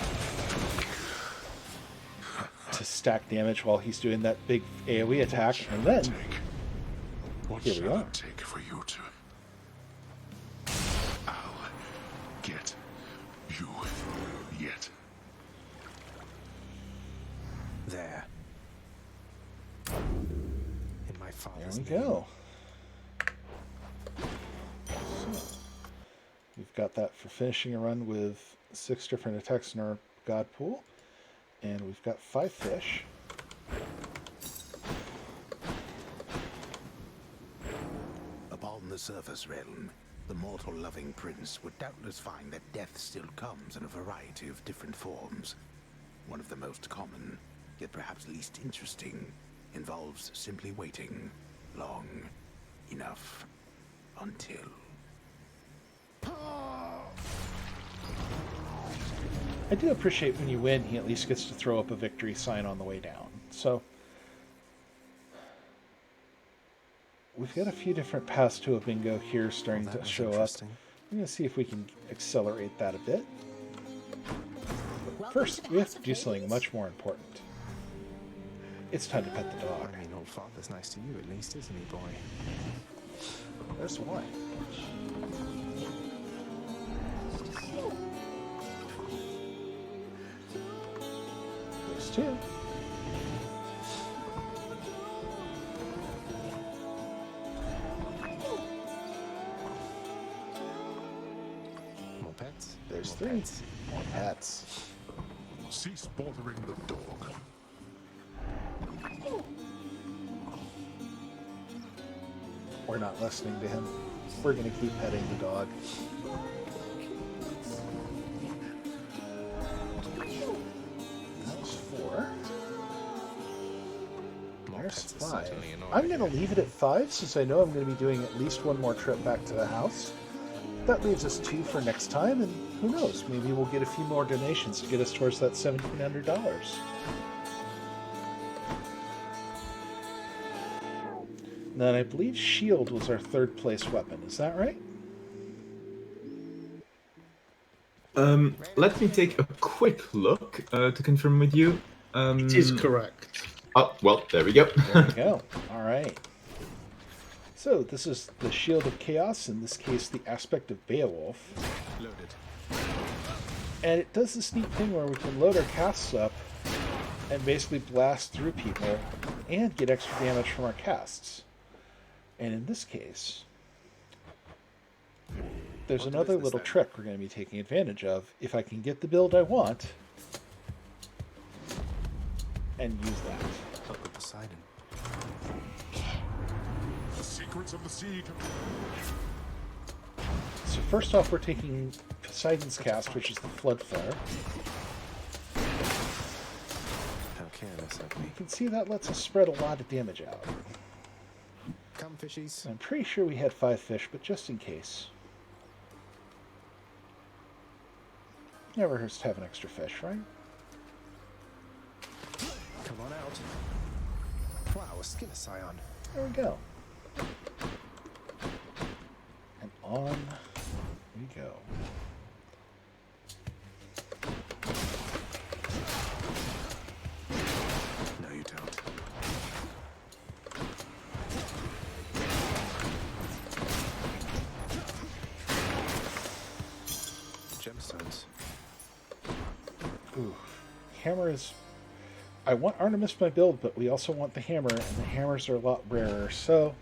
to stack damage while he's doing that big AoE attack, and then here we are. Take for you to. I'll get you yet. There. In my father's There we go. So, we've got that for finishing a run with 6 different attacks in our god pool, and we've got 5 fish. Upon the surface realm, the mortal-loving prince would doubtless find that death still comes in a variety of different forms. One of the most common, yet perhaps least interesting, involves simply waiting long enough until... I do appreciate when you win, he at least gets to throw up a victory sign on the way down. So, we've got a few different paths to a bingo here starting to show up. I'm going to see if we can accelerate that a bit. But first, we have to do something much more important. It's time to pet the dog. I mean, old father's nice to you at least, isn't he, boy? There's one. There's 2. More pets? There's More 3. pets. More pets. Cease bothering the dog. We're not listening to him. We're going to keep petting the dog. That was 4. There's 5. I'm going to leave it at 5 since I know I'm going to be doing at least one more trip back to the house. That leaves us 2 for next time, and who knows, maybe we'll get a few more donations to get us towards that $1,700. Then I believe shield was our 3rd place weapon. Is that right? Let me take a quick look to confirm with you. It is correct. Oh, well, there we go. There we go. All right. So this is the Shield of Chaos, in this case the aspect of Beowulf. Loaded. And it does this neat thing where we can load our casts up and basically blast through people and get extra damage from our casts. And in this case, there's another little trick we're going to be taking advantage of if I can get the build I want and use that. Help with Poseidon. The secrets of the sea. So first off, we're taking Poseidon's cast, which is the Flood Flare. How careless of me. You can see that lets us spread a lot of damage out. Come, fishies. I'm pretty sure we had 5 fish, but just in case. Never hurts to have an extra fish, right? Come on out. Wow, a skin scion. There we go. And on we go. No, you don't. Gemstones. Ooh. Hammer is... I want Artemis my build, but we also want the hammer, and the hammers are a lot rarer, so...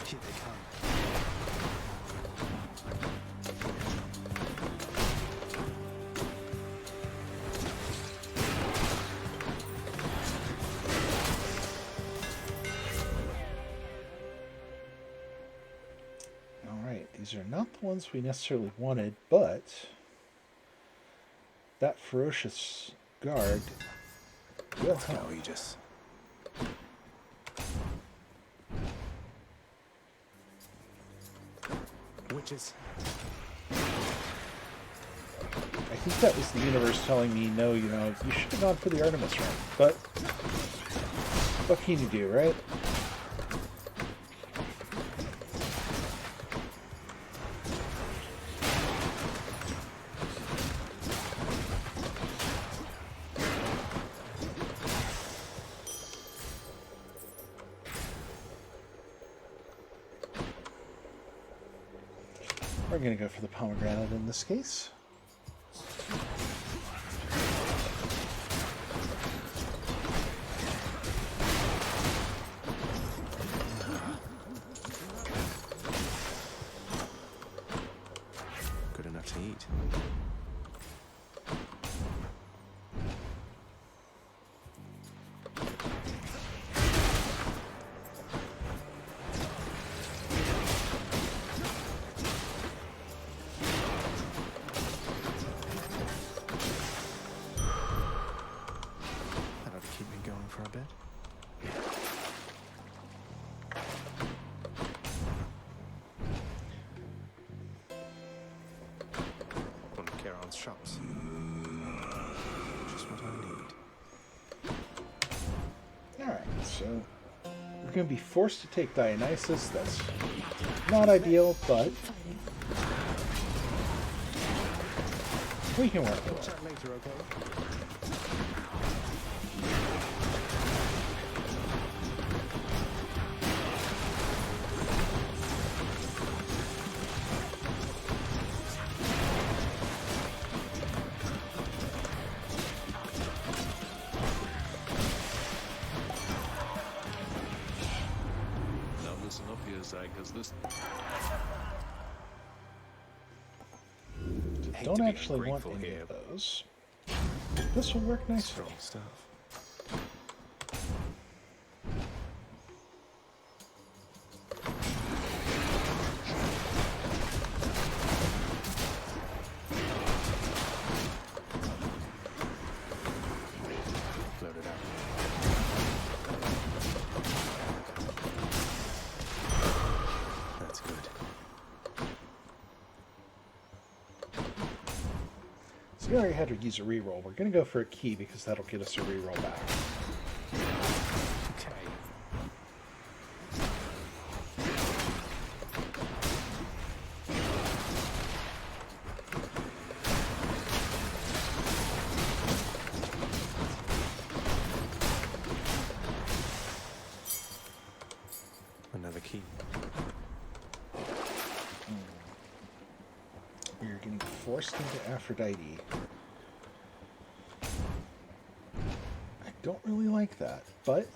Here they come. These are not the ones we necessarily wanted, but that ferocious guard will help. No, Aegis. Witches. I think that was the universe telling me, no, you know, you should have gone for the Artemis run, but What can you do, right? We're going to go for the pomegranate in this case. Good enough to eat. That ought to keep me going for a bit. One of Charon's shops. Just what I need. Alright, so we're going to be forced to take Dionysus. That's not ideal, but we can work with it. Chat later, okay? Now listen up here, Zach, because this... Don't actually want any of those. This will work nicely. Strong stuff. Loaded up. That's good. So we already had to use a reroll. We're going to go for a key because that'll get us a reroll back. Okay. Another key. We're getting forced into Aphrodite. I don't really like that, but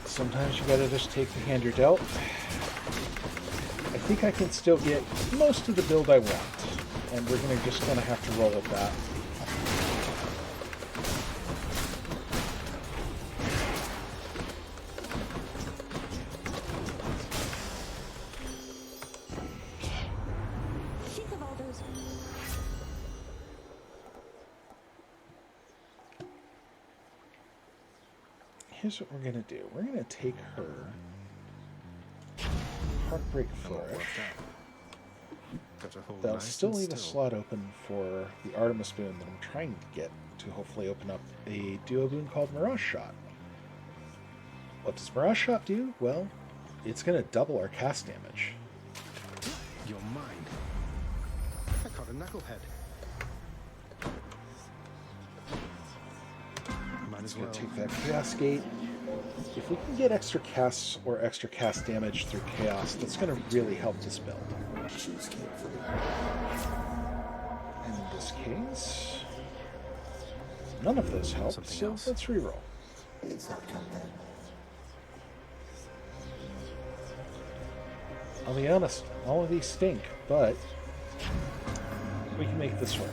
sometimes you gotta just take the hand you're dealt. I think I can still get most of the build I want, and we're just gonna have to roll with that. Think of all those. Here's what we're gonna do. We're gonna take her Heartbreak Flourish. Got a whole That'll nice still and leave a still. slot open for the Artemis boon that I'm trying to get to hopefully open up a duo boon called Mirage Shot. What does Mirage Shot do? Well, it's going to double our cast damage. You're mine. I caught a knucklehead. Might as It's going well. to take that Chaos Gate. If we can get extra casts or extra cast damage through Chaos, that's going to really help this build. Choose carefully. In this case, none of those help, Something so else. let's reroll. It's not combat. I'll be honest, all of these stink, but we can make this work.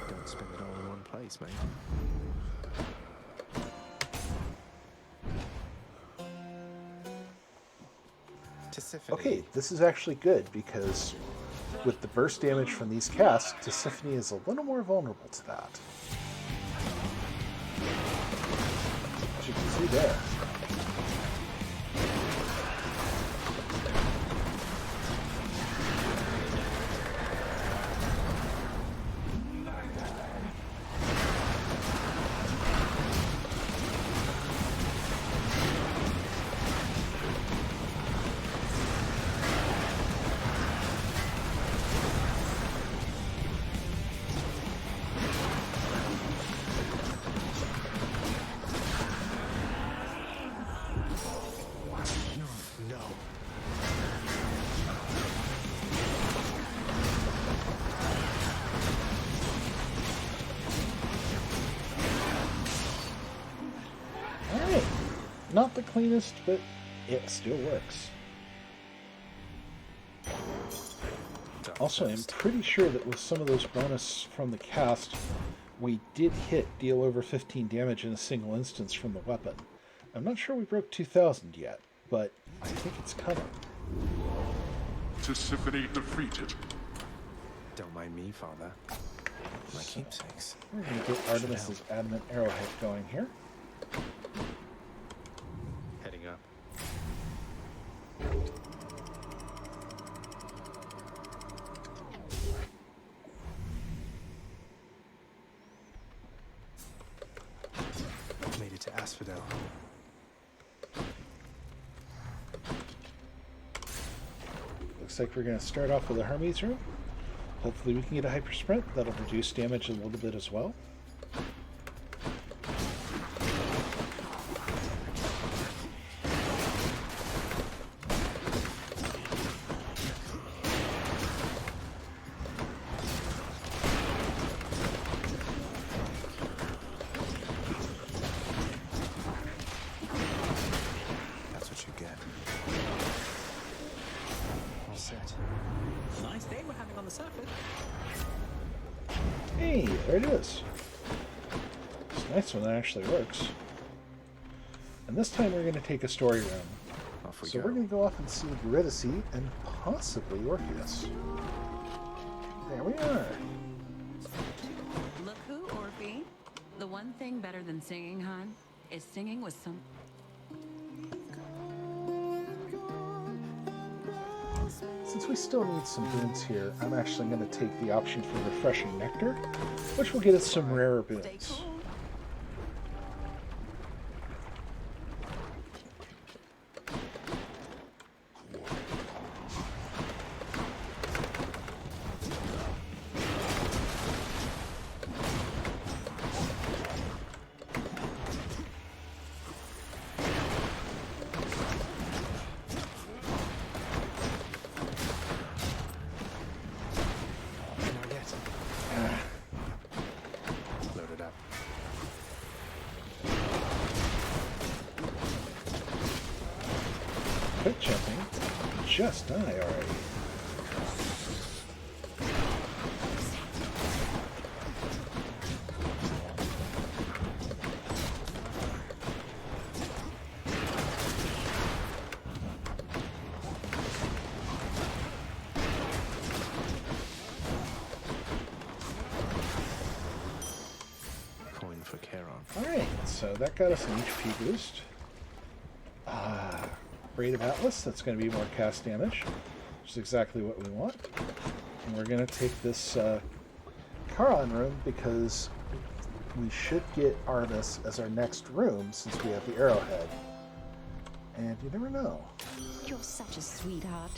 Don't spend it all in one place, mate. Tisiphone. Okay, this is actually good because with the burst damage from these casts, Tisiphone is a little more vulnerable to that. As you can see there. Not the cleanest, but it still works. Also, I'm pretty sure that with some of those bonus from the cast, we did hit deal over 15 damage in a single instance from the weapon. I'm not sure we broke 2,000 yet, but I think it's coming. Tisiphone defeated. Don't mind me, Father. My keepsakes. We're going to get Artemis's adamant arrowhead going here. Heading up. Made it to Asphodel. Looks like we're going to start off with a Hermes room. Hopefully we can get a hyper sprint. That'll reduce damage a little bit as well. That's what you get. All set. Nice day we're having on the surface. Hey, there it is. It's nice when that actually works. And this time we're going to take a story room. Off we So go. we're going to go off and see Eurydice and possibly Orpheus. There we are. Look who, Orphe. The one thing better than singing, hon, is singing with some... Since we still need some boons here, I'm actually going to take the option for Refreshing Nectar, which will get us some rarer boons. Load it up. Quick jumping. Just die already. Coin for Charon. Alright, so that got us an HP boost. Braid of Atlas, that's going to be more cast damage, which is exactly what we want. And we're going to take this Charon room because we should get Artemis as our next room since we have the arrowhead. And you never know. You're such a sweetheart.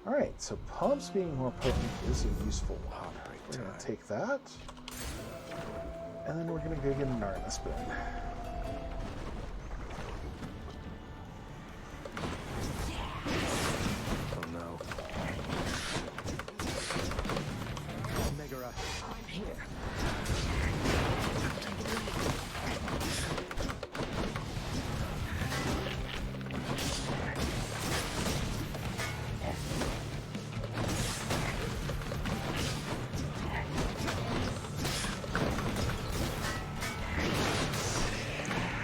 Alright, so Palms being more potent is a useful one. We're going to take that. And then we're going to go get an Artemis boon. Oh no. Megara. I'm here.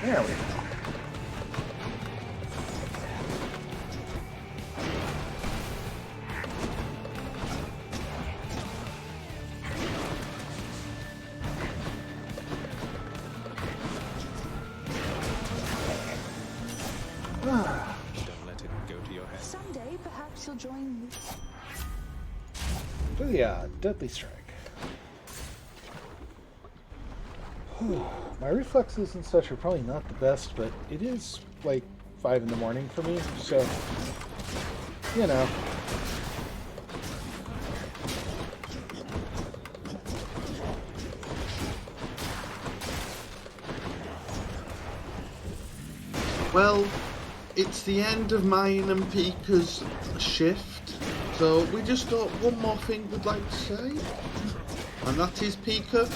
There we go. Don't let it go to your head. Someday, perhaps you'll join me. Oh yeah, Deadly Strike. My reflexes and such are probably not the best, but it is like 5 in the morning for me, so, you know. Well, it's the end of mine and Pika's shift, so we just got one more thing we'd like to say, and that is, Pika,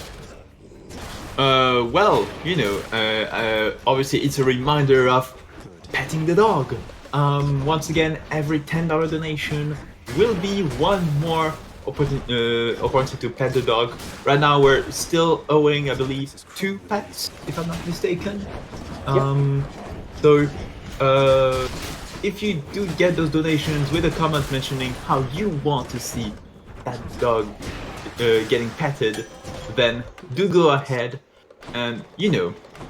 Well, obviously it's a reminder of petting the dog. Once again, every $10 donation will be one more opportunity to pet the dog. Right now we're still owing, I believe, 2 pets, if I'm not mistaken. So, if you do get those donations with a comment mentioning how you want to see that dog getting petted, then do go ahead. And,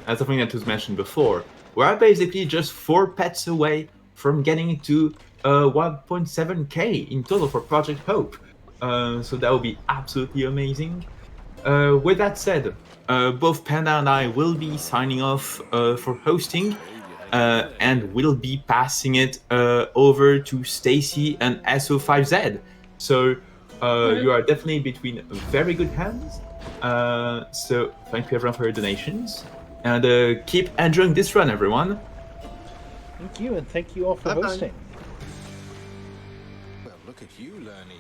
as something that was mentioned before, we're basically just 4 pets away from getting to 1.7k in total for Project Hope. So that would be absolutely amazing. With that said, both Panda and I will be signing off for hosting, and we'll be passing it over to Stacy and SO5Z. So you are definitely between very good hands. So thank you everyone for your donations, and keep enjoying this run, everyone. Thank you, and thank you all for hosting. Well, look at you, Lernie.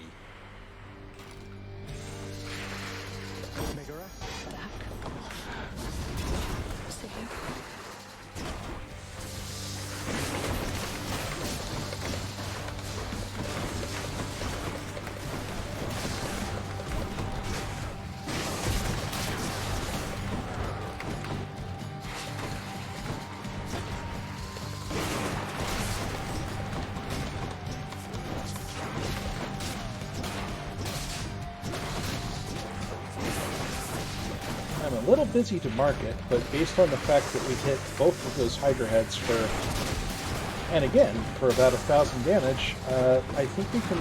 I'm a little busy to market, but based on the fact that we hit both of those Hydra heads and again, for about 1,000 damage, I think we can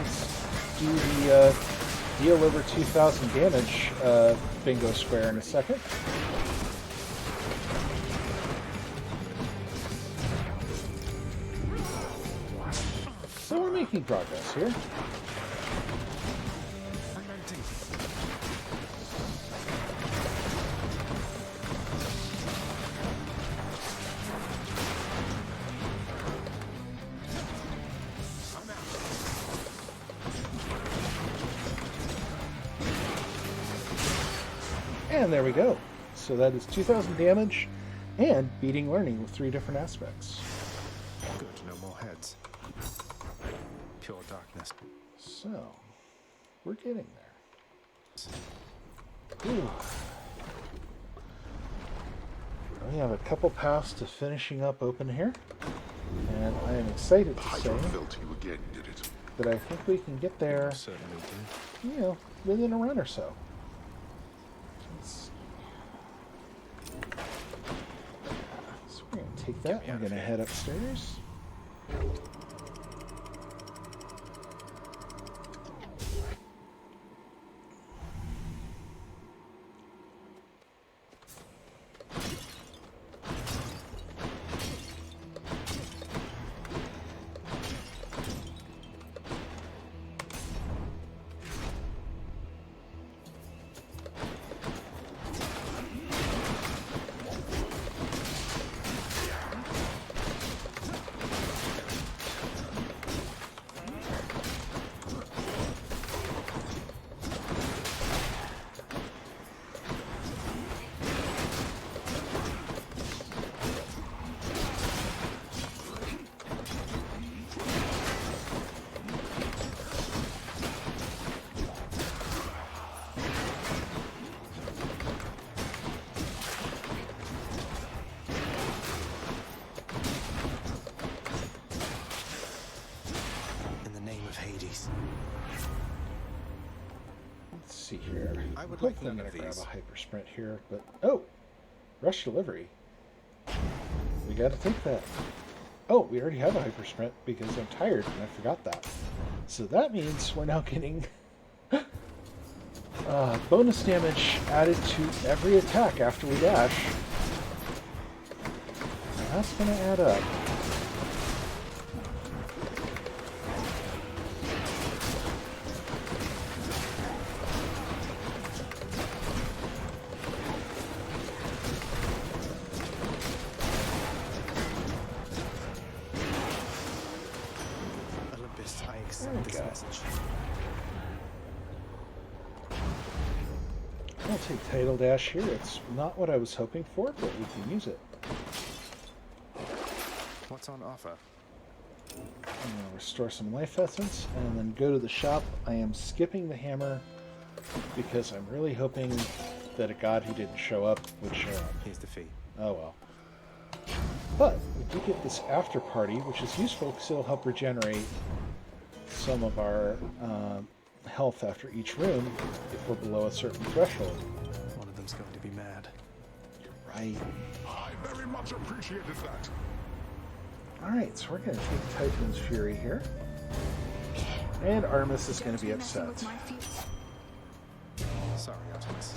do the deal over 2,000 damage bingo square in a second. So we're making progress here. And there we go. So that is 2,000 damage and beating learning with 3 different aspects. Good, no more heads. Pure darkness. So, we're getting there. Ooh. We have a couple paths to finishing up open here. And I am excited to say that I think we can get there, within a run or so. So we're going to take that. We're going to head upstairs. Let's see here. I would Hopefully like I'm none going of to grab these. a hyper sprint here, but oh, rush delivery. We got to take that. Oh, we already have a hyper sprint because I'm tired and I forgot that. So that means we're now getting bonus damage added to every attack after we dash. That's going to add up. Olympus, I accept this message. I'll take Title Dash here. It's not what I was hoping for, but we can use it. What's on offer? I'm going to restore some life essence and then go to the shop. I am skipping the hammer because I'm really hoping that a god who didn't show up would show up. Here's the fee. Oh well. But we do get this after party, which is useful because it'll help regenerate some of our health after each room if we're below a certain threshold. One of them's going to be mad. You're right. I very much appreciated that. Alright, so we're going to take Typhoon's Fury here. And Artemis is going to be upset. Sorry, Artemis.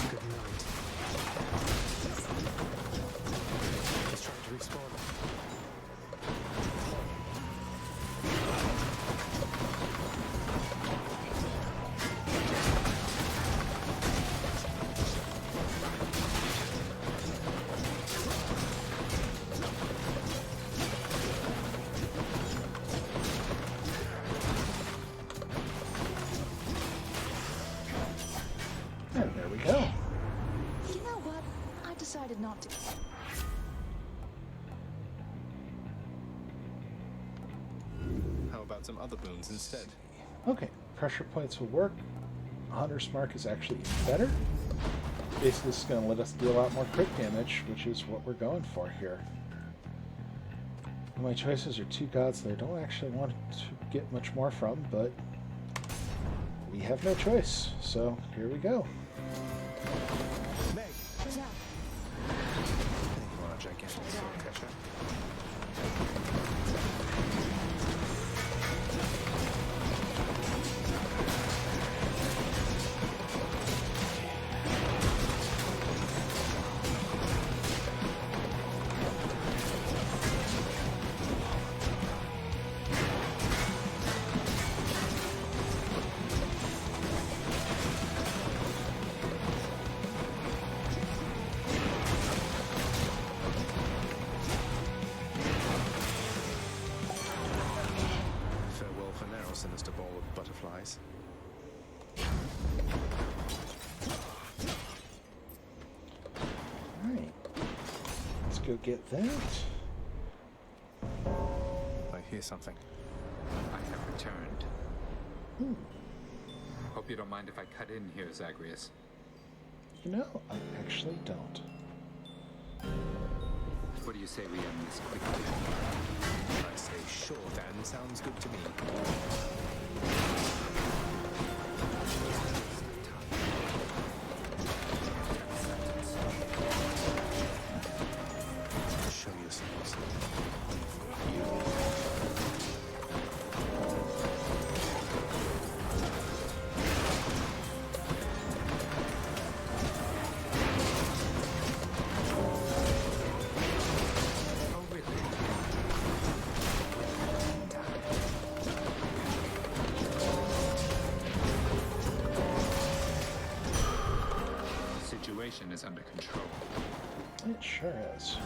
Good night. He's trying to respawn. And there we go. You know what? I decided not to. How about some other boons instead? Okay, pressure points will work. Hunter's Mark is actually better. Basically, this is going to let us deal out more crit damage, which is what we're going for here. My choices are two gods that I don't actually want to get much more from, but we have no choice, so here we go. Meg! What's up? You want a gigantic sword catcher? Farewell for now, sinister ball of butterflies. Alright. Let's go get that. I hear something. I have returned. Hmm. Hope you don't mind if I cut in here, Zagreus. You know, I actually don't. What do you say we end this quickly? I say sure then, sounds good to me. Show yourselves. Oh, really? The situation is under control. It sure is.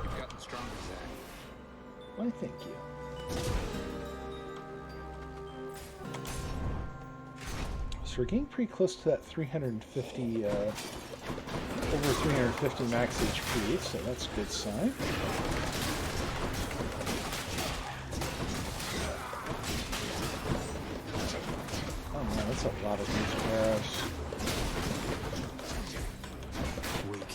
You've gotten stronger, Zag. Why, thank you. So we're getting pretty close to that 350, over 350 max HP, so that's a good sign. Oh man, that's a lot of these arrows. Weak.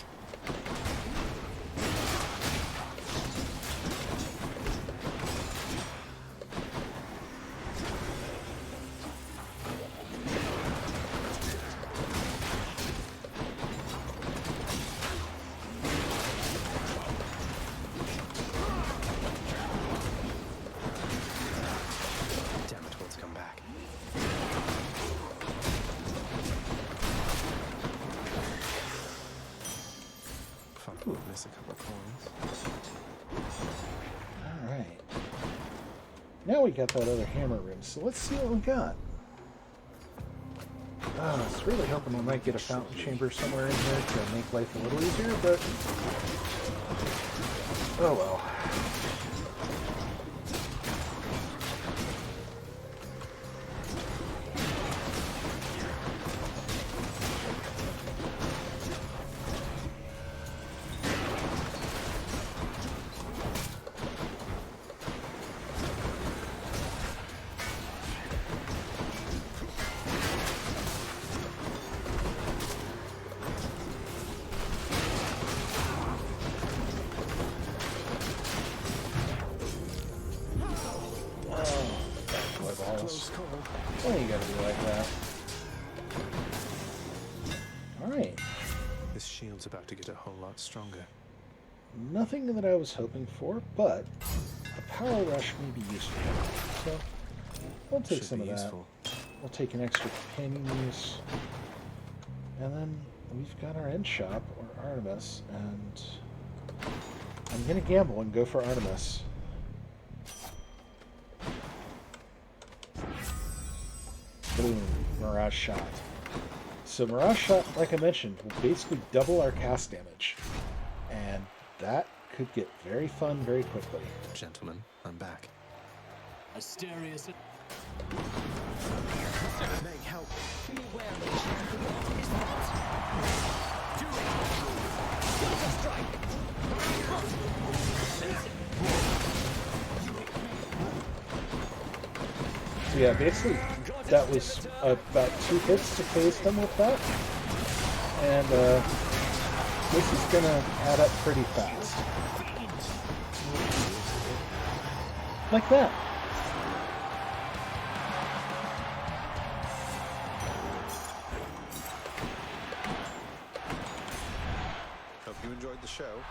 Damn it, what's come back? Fun to miss a couple of coins. Alright. Now we got that other hammer room, so let's see what we got. I was really hoping we might get a fountain chamber somewhere in here to make life a little easier, but oh well. Why you gotta be like that? Alright. This shield's about to get a whole lot stronger. Nothing that I was hoping for, but a power rush may be useful. So, we'll take some of that. We'll take an extra companion use. And then we've got our end shop, or Artemis, and I'm gonna gamble and go for Artemis. Boom, Mirage Shot. So Mirage Shot, like I mentioned, will basically double our cast damage. And that could get very fun very quickly. Gentlemen, I'm back. Asterius. Meg, help. Beware the champion is not. Do it. Strike. So yeah, basically that was about 2 hits to phase them with that. And this is gonna add up pretty fast. Like that. Hope you enjoyed the show.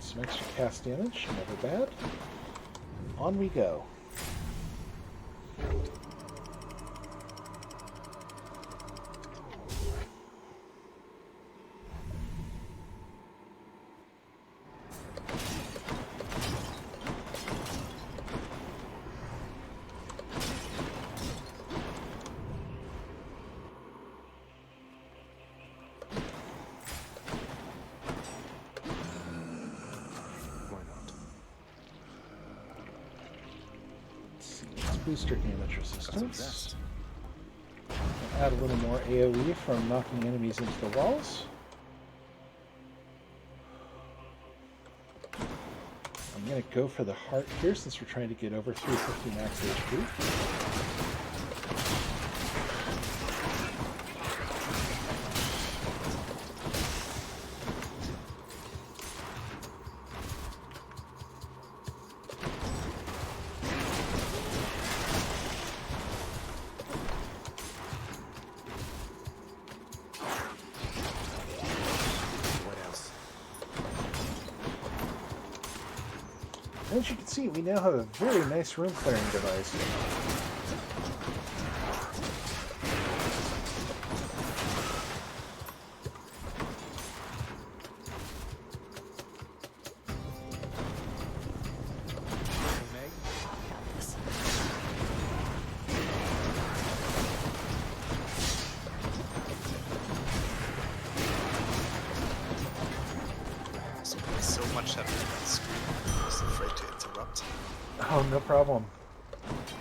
Some extra cast damage, never bad. On we go. Booster damage resistance. Add a little more AoE from knocking enemies into the walls. I'm going to go for the heart here since we're trying to get over 350 max HP. As you can see, we now have a very nice room clearing device. So much happening on the screen. I was afraid to interrupt. Oh, no problem.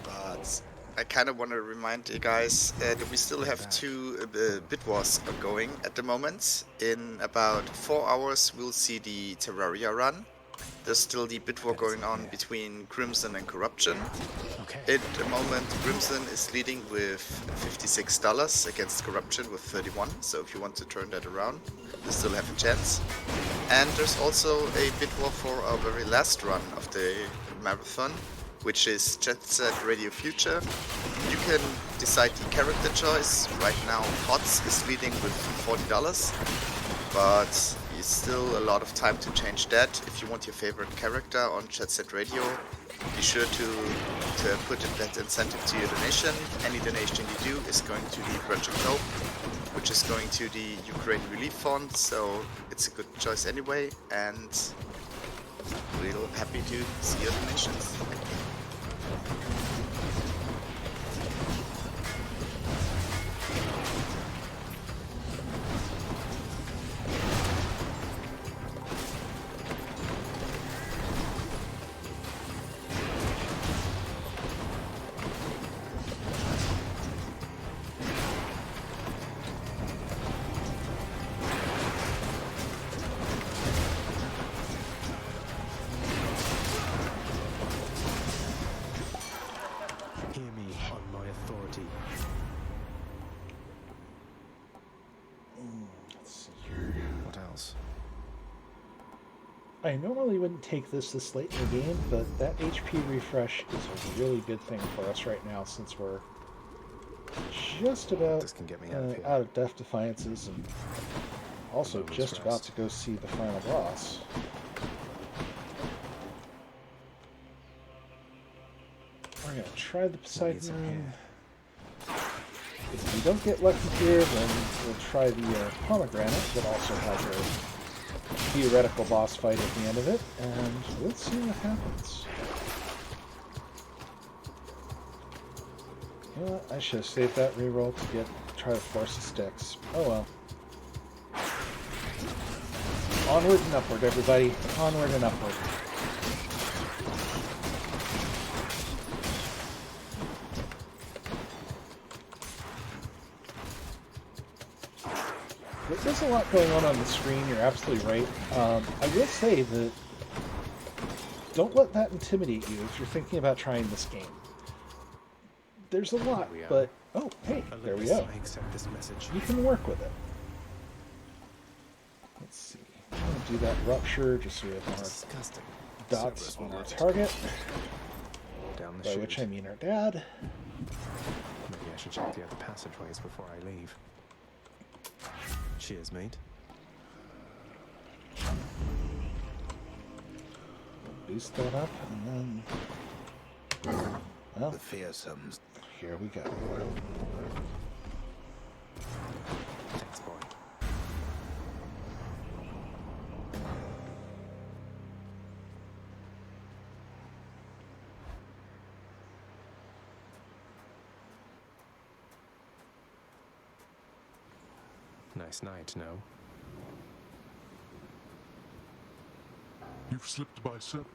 But I kind of want to remind you guys that we still have 2 bit wars going at the moment. In about 4 hours, we'll see the Terraria run. There's still the bit war going on between Crimson and Corruption. At the moment, Crimson is leading with $56 against Corruption with 31. So if you want to turn that around, you still have a chance. And there's also a bit war for our very last run of the marathon, which is Jet Set Radio Future. You can decide the character choice. Right now, HOTS is leading with $40, but it's still a lot of time to change that. If you want your favorite character on Jet Set Radio, be sure to put that incentive to your donation. Any donation you do is going to the Project Hope, which is going to the Ukraine Relief Fund, so it's a good choice anyway, and we're happy to see your donations. Thank you. What else? I normally wouldn't take this late in the game, but that HP refresh is a really good thing for us right now since we're just about This can get me out of Death Defiances and also just about to go see the final boss. We're going to try the Poseidon Room. If we don't get lucky here, then we'll try the Pomegranate that also has a theoretical boss fight at the end of it, and we'll see what happens. You know what? I should have saved that reroll to try to force the sticks. Oh well. Onward and upward, everybody. Onward and upward. There's a lot going on the screen, you're absolutely right. I will say that don't let that intimidate you if you're thinking about trying this game. There's a lot, but oh, hey, there we go. I accept this message. You can work with it. Let's see. I'm going to do that rupture just so we have more dots on our target. Down the by chute. which I mean our dad. Maybe I should check the other passageways before I leave. Cheers, mate. Boost that up, and then... Well, the fearsomes. Here we go. Thanks, boy. Nice night, no? You've slipped by 7.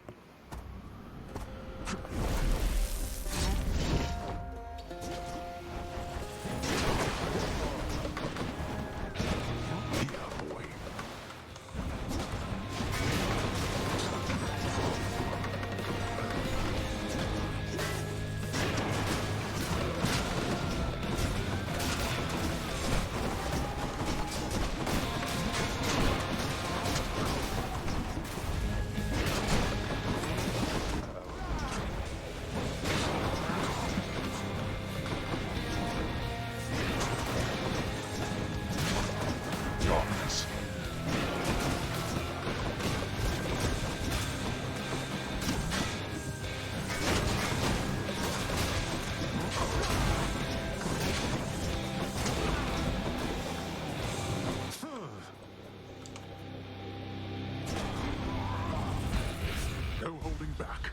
No holding back.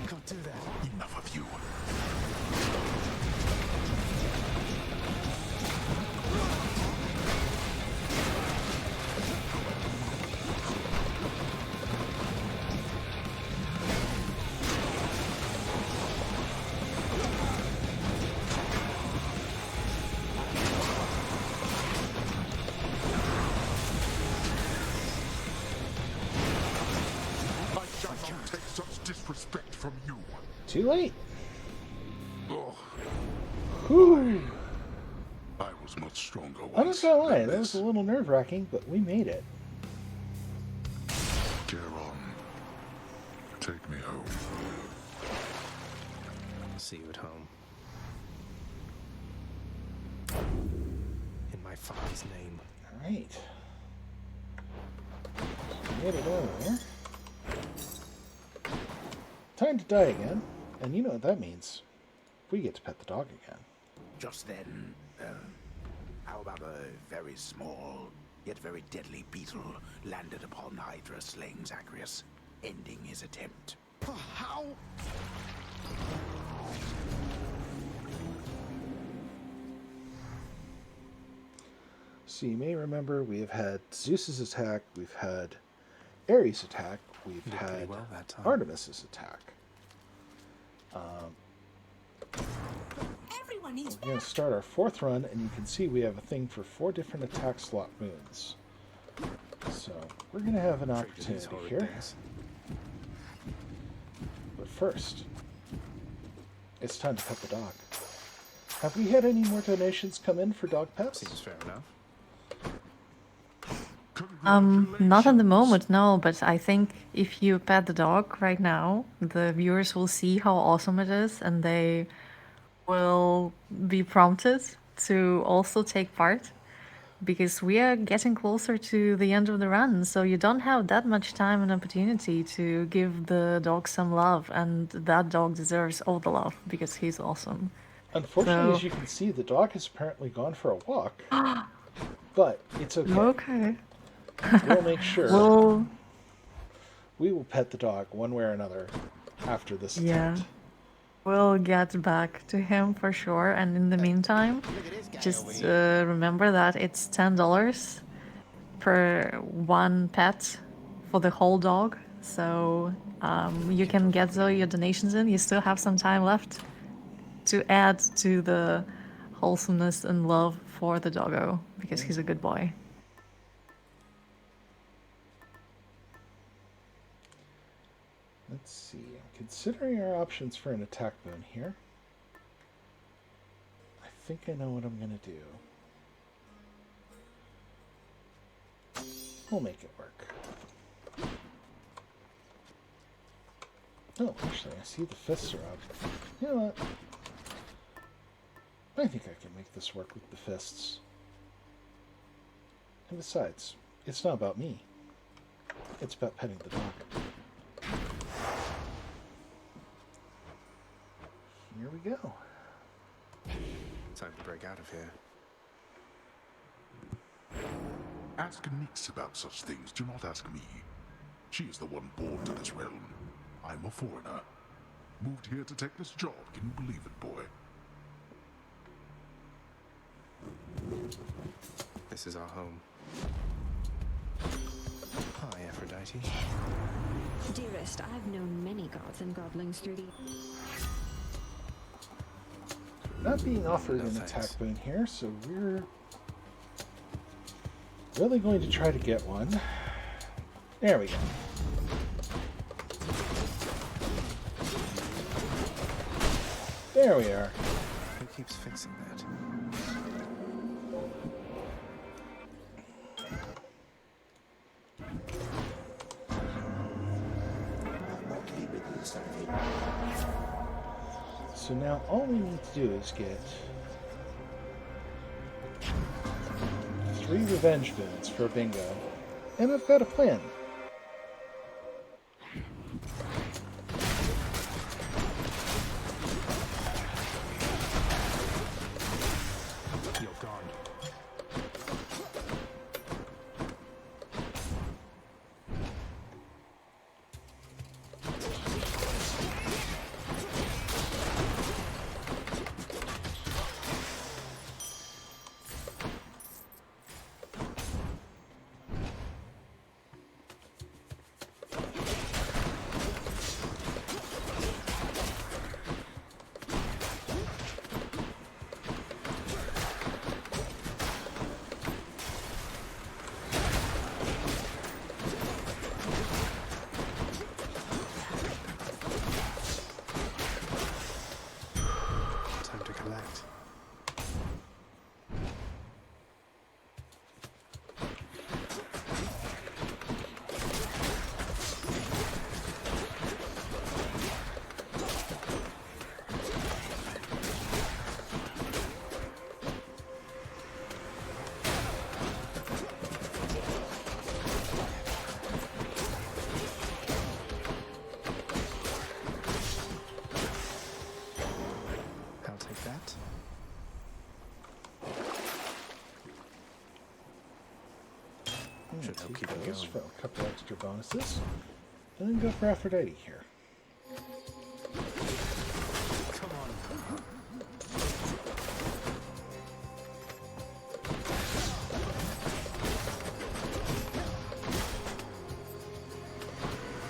Can't do that. Enough of you. Take such disrespect from you. Too late. Oh, Whew. I was much stronger I'm not once. gonna lie, that was a little nerve-wracking, but we made it. Geron, take me home. See you at home. In my father's name. Alright. Made it over there. Time to die again. And you know what that means. We get to pet the dog again. Just then, how about a very small, yet very deadly beetle landed upon Hydra, slaying Zagreus, ending his attempt? How? So you may remember we have had Zeus's attack, we've had Ares' attack, we've You did pretty had well that time. Artemis's attack. Everyone needs We're going to start our 4th run, and you can see we have a thing for 4 different attack slot moons. So we're going to have an opportunity here. But first, It's time to pet the dog. Have we had any more donations come in for dog pets? Seems fair enough. Not at the moment, no, but I think if you pet the dog right now, the viewers will see how awesome it is and they will be prompted to also take part because we are getting closer to the end of the run, so you don't have that much time and opportunity to give the dog some love, and that dog deserves all the love because he's awesome. Unfortunately, So- as you can see, the dog has apparently gone for a walk, but it's okay. Okay. We'll make sure. Well, we will pet the dog one way or another after this yeah. attempt. We'll get back to him for sure, and in the meantime, just remember that it's $10 per one pet for the whole dog. So you can get your donations in. You still have some time left to add to the wholesomeness and love for the doggo because he's a good boy. Let's see. I'm considering our options for an attack boon here. I think I know what I'm going to do. We'll make it work. Oh, actually, I see the fists are up. You know what? I think I can make this work with the fists. And besides, it's not about me. It's about petting the dog. Here we go. Time to break out of here. Ask Nyx about such things, do not ask me. She is the one born to this realm. I'm a foreigner. Moved here to take this job, can you believe it, boy? This is our home. Hi, Aphrodite. Dearest, I've known many gods and godlings through the... Not being offered No an thanks. attack boon here, so we're really going to try to get one. There we go. There we are. Who keeps fixing that? So now all we need to do is get 3 revenge boons for Bingo, and I've got a plan. You're gone. Time to collect. I'll take that. Should help keep it Those going. for a couple extra bonuses, and then go for Aphrodite here. Come on.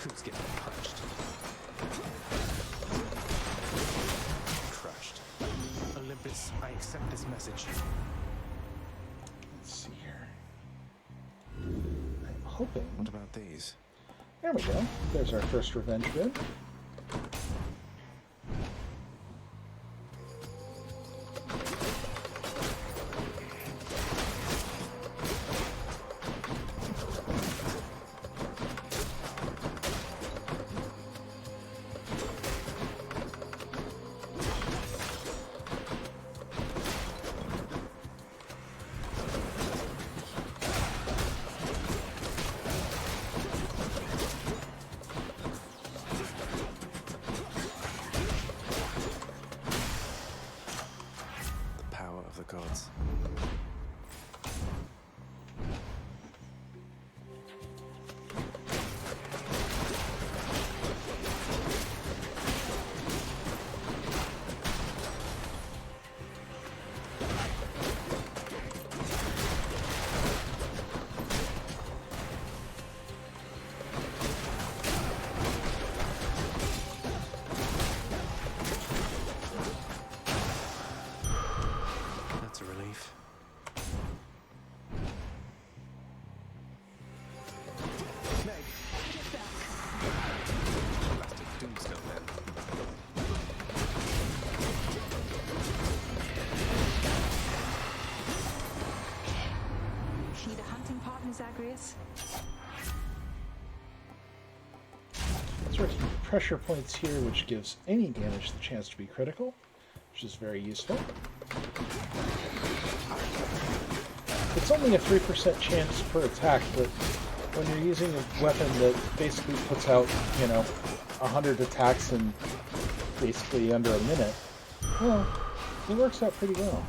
Who's getting punched? Crushed. Olympus, I accept this message. Let's see here. I'm hoping. What about these? There we go. There's our first revenge boon. working pressure points here, which gives any damage the chance to be critical, which is very useful. It's only a 3% chance per attack, but when you're using a weapon that basically puts out, 100 attacks in basically under a minute, well, it works out pretty well.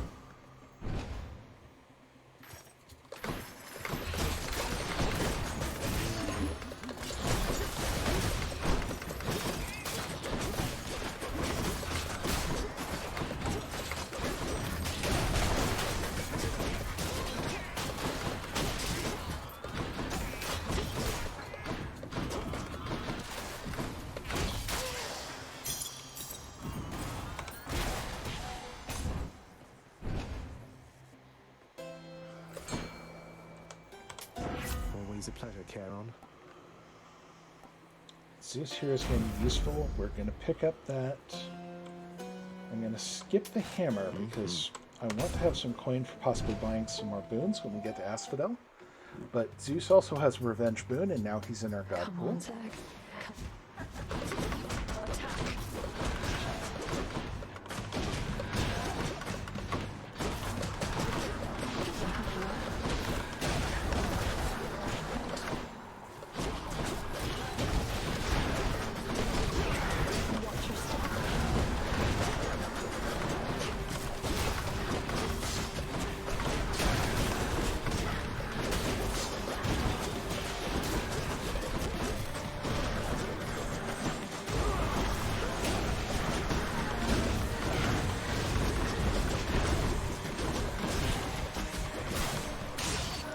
Always a pleasure, Charon. Zeus here is going to be useful. We're going to pick up that. I'm going to skip the hammer because I want to have some coin for possibly buying some more boons when we get to Asphodel. But Zeus also has a revenge boon, and now he's in our god pool.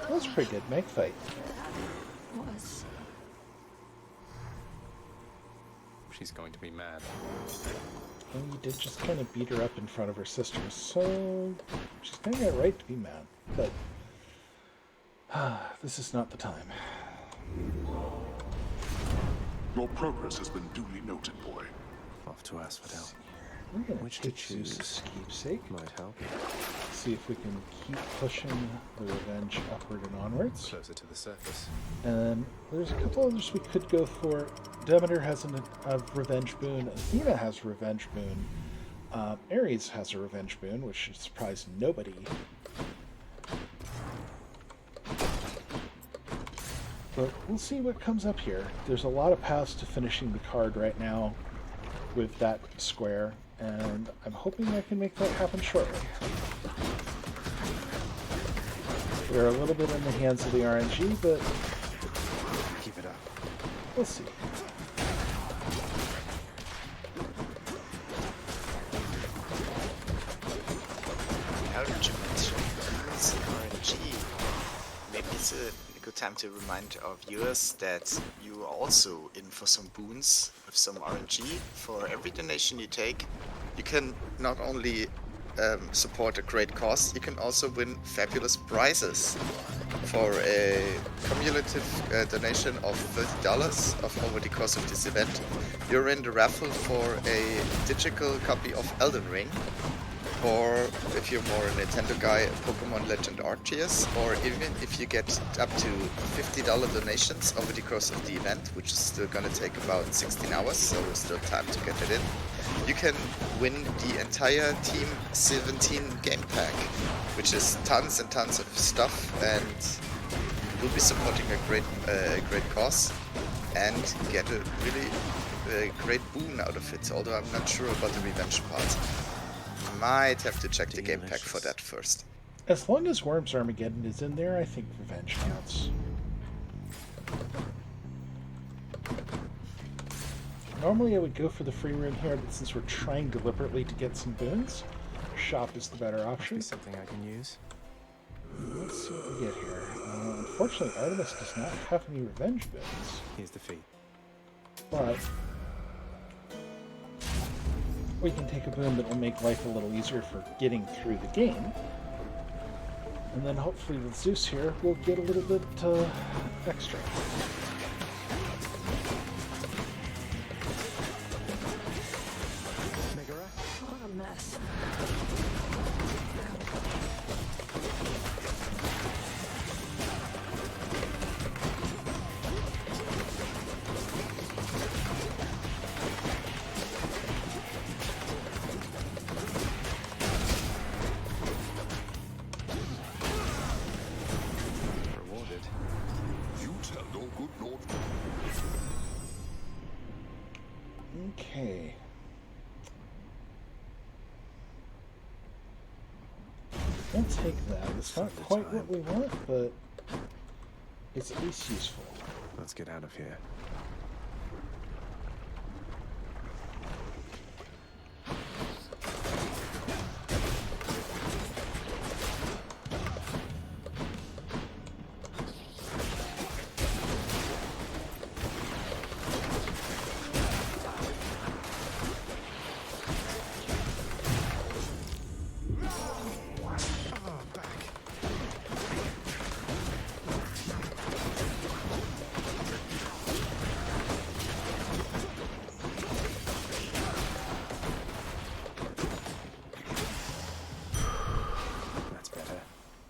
That was a pretty good make fight. She's going to be mad. Well, you did just kind of beat her up in front of her sisters, so she's going to get right to be mad. But this is not the time. Your progress has been duly noted, boy. Off to Asphodel. We're going Which to to take Zeus's keepsake. Might help. See if we can keep pushing the revenge upward and onwards. Closer to the surface. And there's a couple others we could go for. Demeter has a revenge boon. Athena has a revenge boon. Ares has a revenge boon, which should surprise nobody. But we'll see what comes up here. There's a lot of paths to finishing the card right now with that square, and I'm hoping I can make that happen shortly. We're a little bit in the hands of the RNG, but keep it up. We'll see. Now that you mentioned RNG, maybe it's a good time to remind our viewers that you are also in for some boons with some RNG. For every donation you take, you can not only support a great cause, you can also win fabulous prizes. For a cumulative donation of $30 over the course of this event, you're in the raffle for a digital copy of Elden Ring, or if you're more a Nintendo guy, Pokemon Legend Arceus, or even if you get up to $50 donations over the course of the event, which is still gonna take about 16 hours, so there's still time to get it in, you can win the entire Team 17 game pack, which is tons and tons of stuff, and you'll be supporting a great cause and get a really great boon out of it, although I'm not sure about the revenge part. Might have to check the game pack for that first. As long as Worms Armageddon is in there, I think revenge counts. Normally I would go for the free room here, but since we're trying deliberately to get some boons, shop is the better option. Something I can use. Let's see what we get here. Unfortunately, Artemis does not have any revenge boons. Here's the fee. But we can take a boon that will make life a little easier for getting through the game. And then hopefully with Zeus here, we'll get a little bit extra. What a mess. Good Lord. Okay. We'll take that. It's not quite what we want, but it's at least useful. Let's get out of here.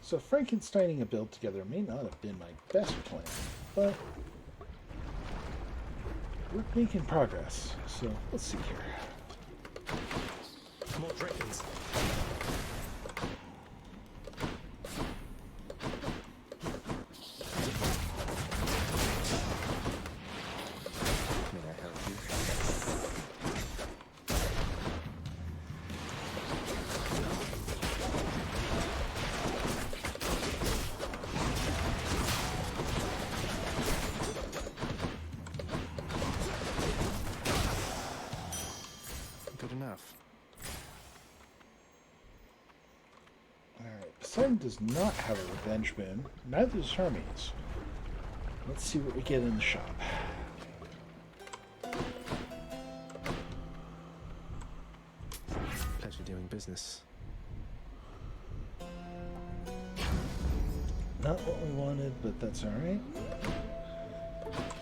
So Frankensteining a build together may not have been my best plan, but we're making progress. So let's see here. More dragons. May I help you? Good enough. Alright, Poseidon does not have a revenge boon, neither does Hermes. Let's see what we get in the shop. Pleasure doing business. Not what we wanted, but that's alright.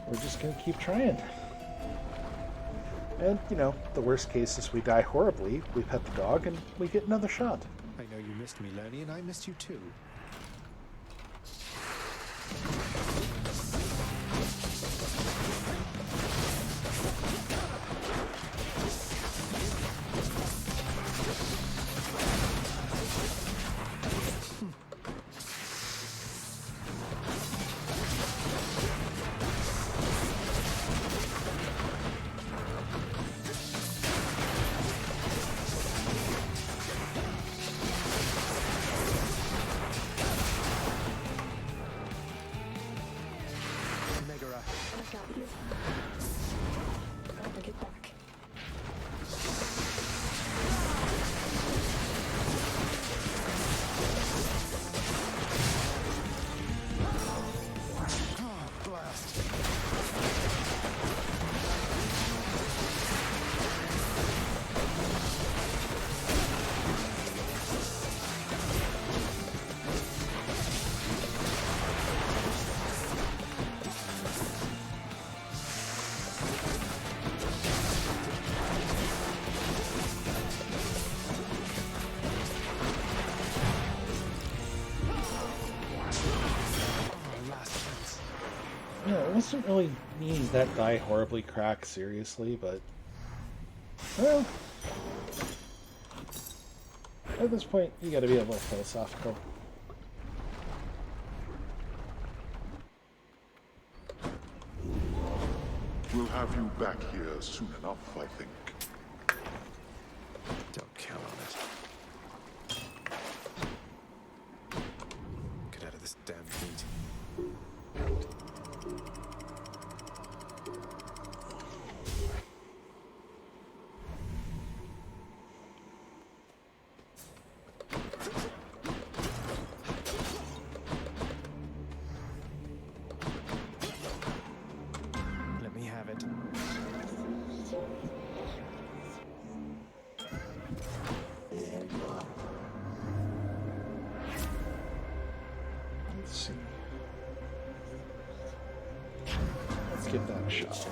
We're just gonna keep trying. And, you know, the worst case is we die horribly, we pet the dog, and we get another shot. I know you missed me, Lenny, and I missed you too. Yeah, it wasn't really meaning that die horribly crack seriously, but well, at this point you gotta be a little philosophical. We'll have you back here soon enough, I think. Don't count on it. Get out of this damn heat. Let me have it. Let's see. Let's give that a shot.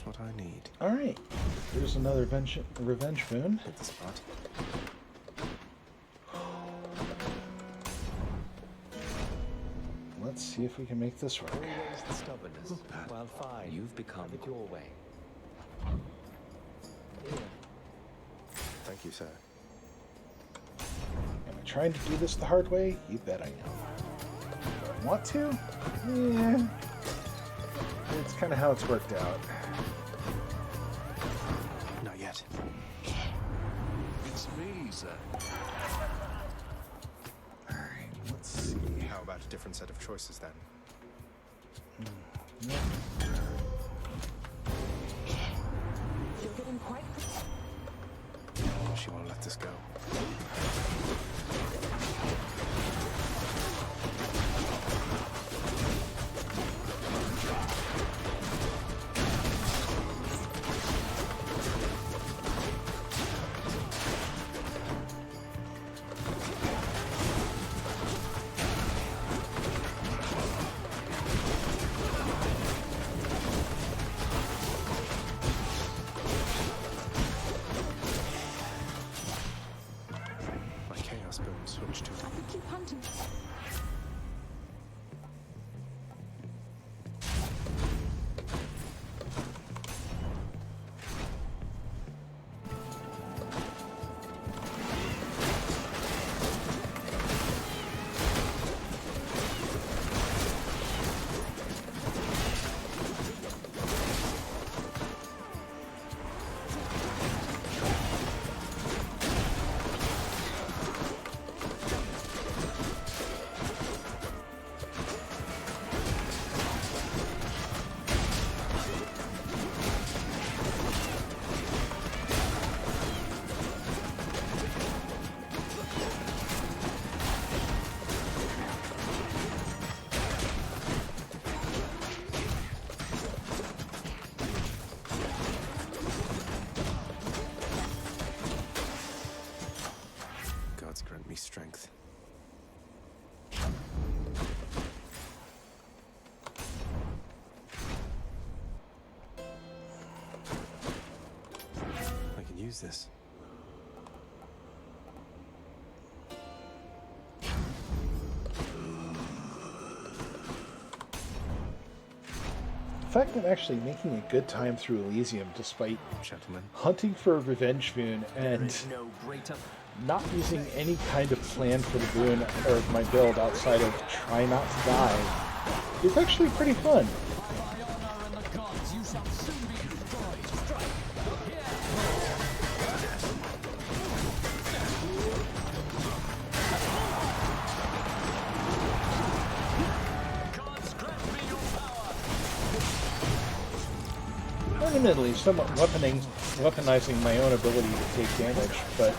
What I need. All right, there's another revenge boon. Hit the spot. Let's see if we can make this work. Always the stubbornness. Well, fine. You've become it your way. Here. Thank you, sir. Am I trying to do this the hard way? You bet I am. Do I want to? Yeah. It's kind of how it's worked out. Not yet. It's me, sir. Alright, let's see. How about a different set of choices then? You're getting quite... She won't let this go. Switch to it. Keep hunting. Grant me strength. I can use this. The fact that actually making a good time through Elysium despite hunting for a revenge boon and not using any kind of plan for the boon or my build outside of try not to die is actually pretty fun. Admittedly, somewhat weaponizing my own ability to take damage, but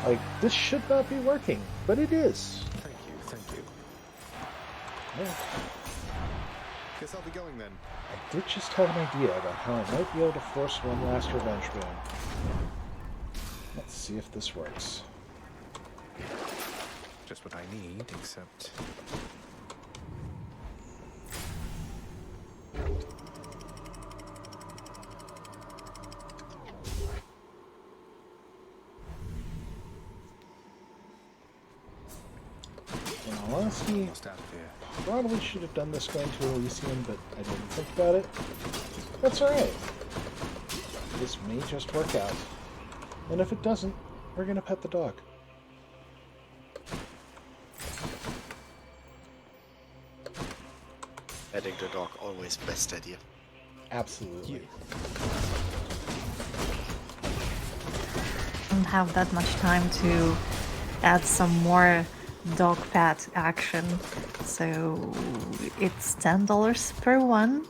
Like, this should not be working, but it is. Thank you. Yeah. Guess I'll be going then. I did just have an idea about how I might be able to force one last revenge boon. Let's see if this works. Just what I need, except... In all honesty, probably should have done this going to Elysium, but I didn't think about it. That's alright. This may just work out. And if it doesn't, we're gonna pet the dog. Petting the dog, always best idea. Absolutely. Don't have that much time to add some more dog pet action. So it's $10 per one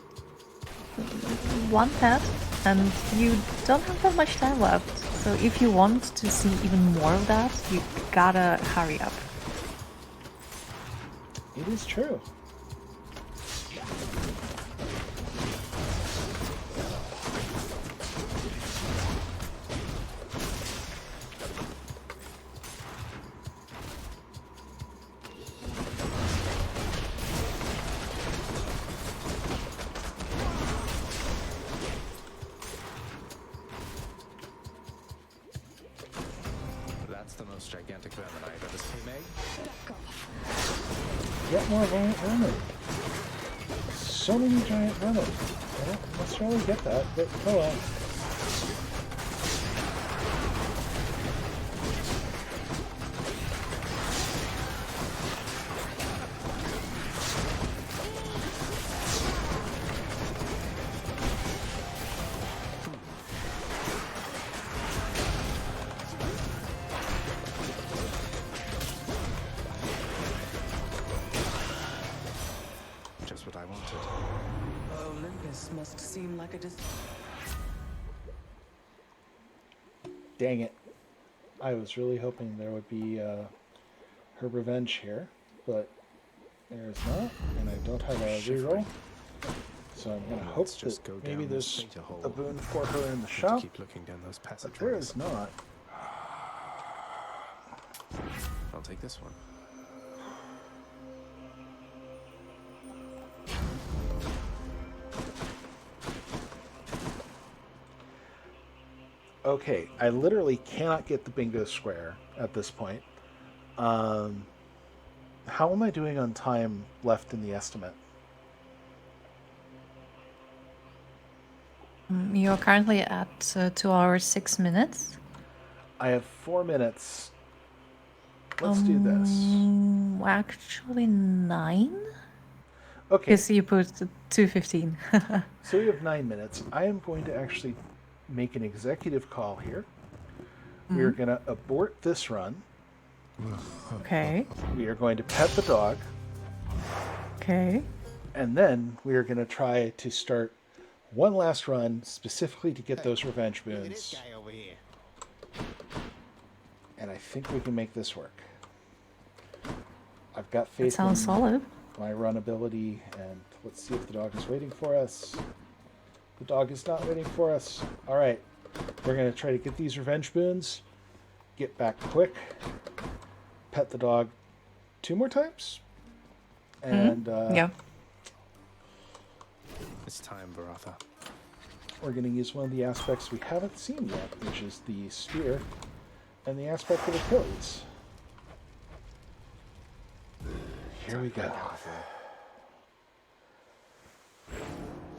pet, and you don't have that much time left. So if you want to see even more of that, you gotta hurry up. It is true. That's the most gigantic vermin I've ever seen, Meg. Get more giant vermin. So many giant vermin. I don't necessarily get that, but oh well. Just what I wanted. Olympus must seem like a Dang it. I was really hoping there would be her revenge here, but there's not, and I don't have a reroll. So I'm going to hope that maybe there's a boon for her in the shop, Keep looking down those but passageways. there is not. I'll take this one. Okay, I literally cannot get the bingo square at this point. How am I doing on time left in the estimate? You're currently at 2 hours 6 minutes. I have 4 minutes. Let's do this. Actually 9? Okay. Because you put 2:15. So we have 9 minutes. I am going to actually make an executive call here. We are going to abort this run. Okay. We are going to pet the dog. Okay. And then we are going to try to start one last run specifically to get those revenge boons. And I think we can make this work. I've got faith sounds in solid. my run ability, and let's see if the dog is waiting for us. The dog is not waiting for us. All right, we're going to try to get these revenge boons, get back quick, pet the dog 2 more times, and yeah. It's time, Baratha. We're going to use one of the aspects we haven't seen yet, which is the spear and the aspect of Achilles. Here we go.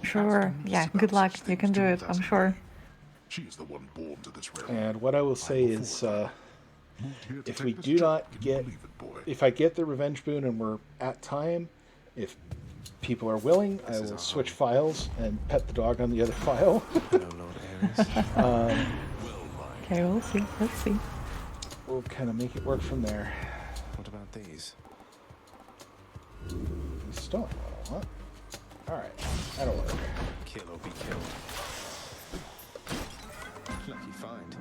Sure. Yeah, good luck. You can do it, I'm sure. She is the one born to this realm. And what I will say is, if we do not get, if I get the revenge boon and we're at time, if people are willing, I will switch files and pet the dog on the other file. Okay, we'll see. Let's see. We'll kind of make it work from there. What about these? Stone. What? Alright, that'll work. Kill or be killed. Lucky find.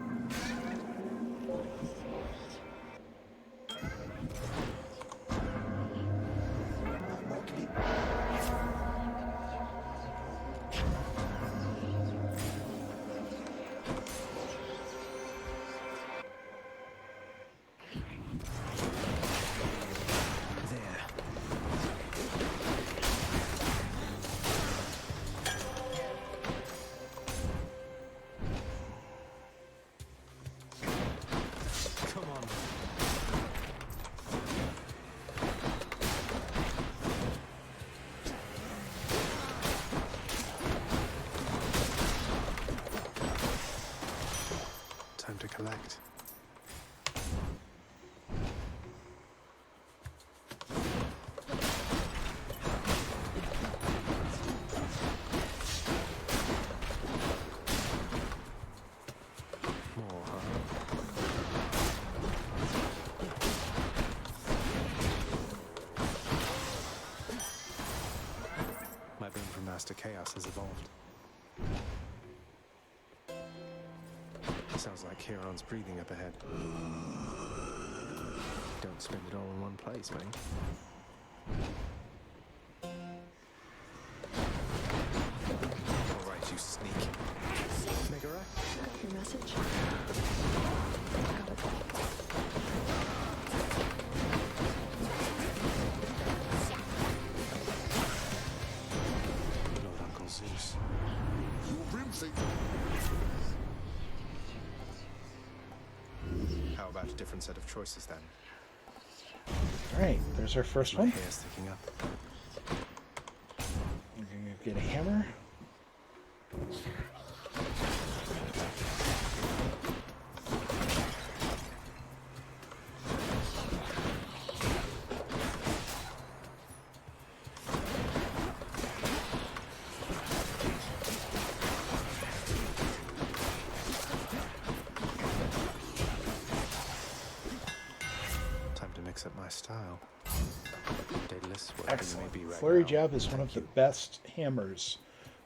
Time to collect. More, huh? My boon from Master Chaos has evolved. Sounds like Chiron's breathing up ahead. Don't spend it all in one place, mate. All right, you sneak. Megara? Got your message? Got it. Lord Uncle Zeus. How about a different set of choices then? Alright, there's our first My one. hair's sticking up. We're gonna get a hammer. Time to mix up my style. Daedalus, whatever you Excellent. may be right Flurry now. Jab is one of the best hammers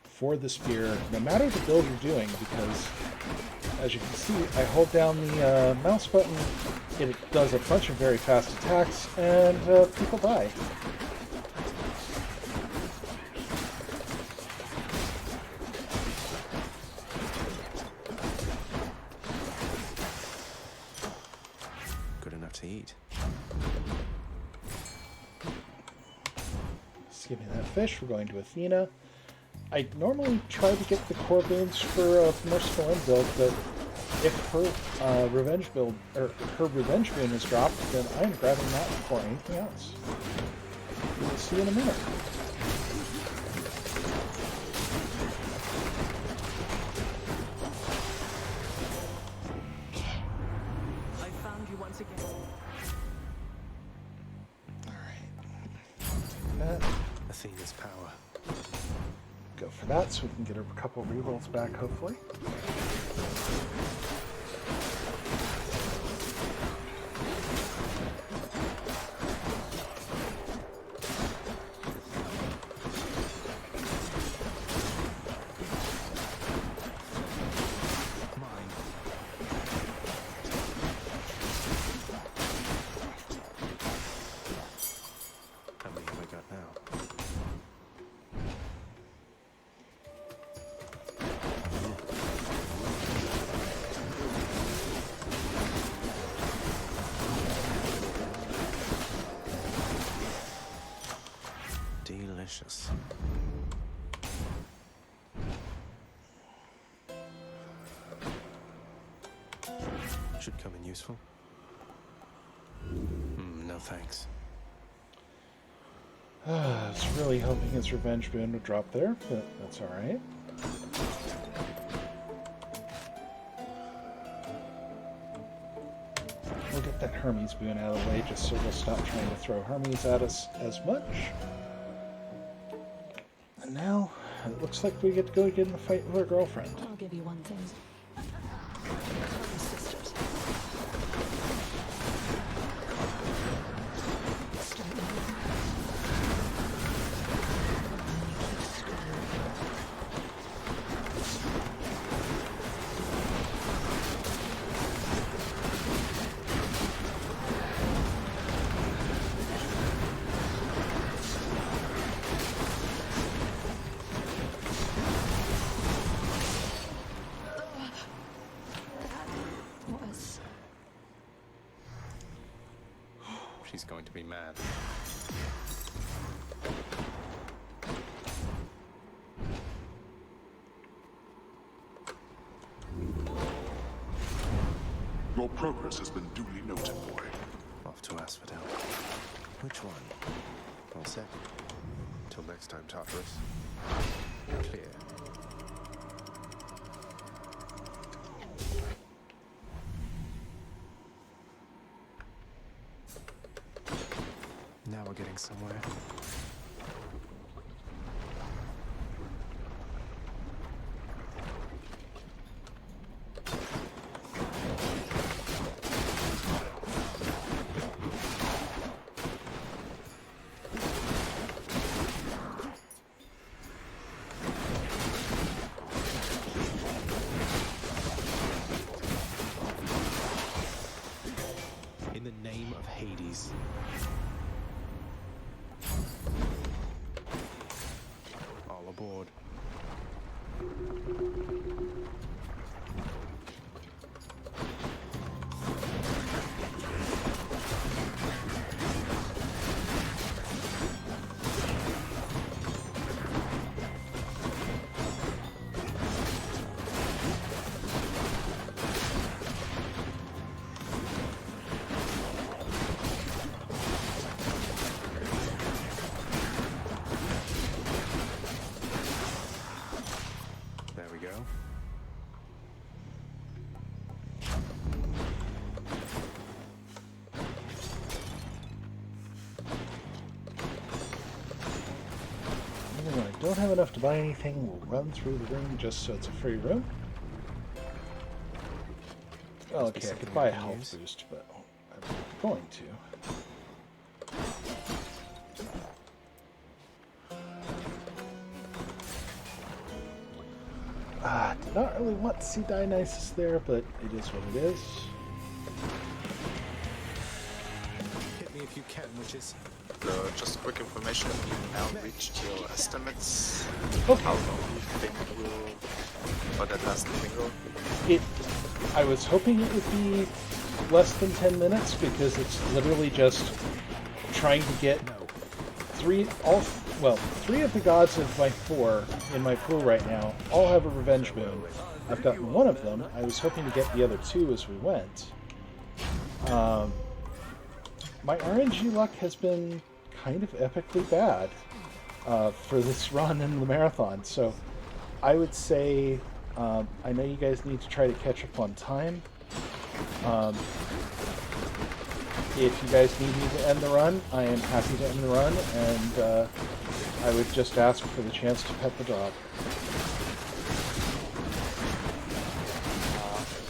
for the spear, no matter the build you're doing, because as you can see, I hold down the mouse button, it does a bunch of very fast attacks, and people die. Good enough to eat. Just give me that fish. We're going to Athena. I normally try to get the core boons for a Merciful End build, but if her revenge build or her revenge boon is dropped, then I'm grabbing that before anything else. We'll see in a minute. I found you once again. That. Athena's power. Go for that so we can get a couple rerolls back, hopefully. How many have I got now? Delicious. Should come in useful. No thanks. I was really hoping his revenge boon would drop there, but that's alright. We'll get that Hermes boon out of the way just so we'll stop trying to throw Hermes at us as much. And now, it looks like we get to go get in a fight with our girlfriend. I'll give you one thing. Sisters. She's going to be mad. Your progress has been duly noted, boy. Off to Asphodel. Which one? All set. Till next time, Tartarus. Clear. Now we're getting somewhere. In the name of Hades. All aboard. There we go. Even when I don't have enough to buy anything, we'll run through the room just so it's a free room. Well, okay, I could buy a health boost, but I'm not going to. Did not really want to see Dionysus there, but it is what it is. Hit me if you can, witches. Just quick information, you now reached your estimates. Okay. How long do you think you'll... that last bingo? I was hoping it would be less than 10 minutes, because it's literally just trying to get three of the gods of my 4 in my pool right now all have a revenge boon. I've gotten one of them. I was hoping to get the other 2 as we went. My RNG luck has been kind of epically bad for this run in the marathon, so I would say I know you guys need to try to catch up on time. If you guys need me to end the run, I am happy to end the run, and I would just ask for the chance to pet the dog.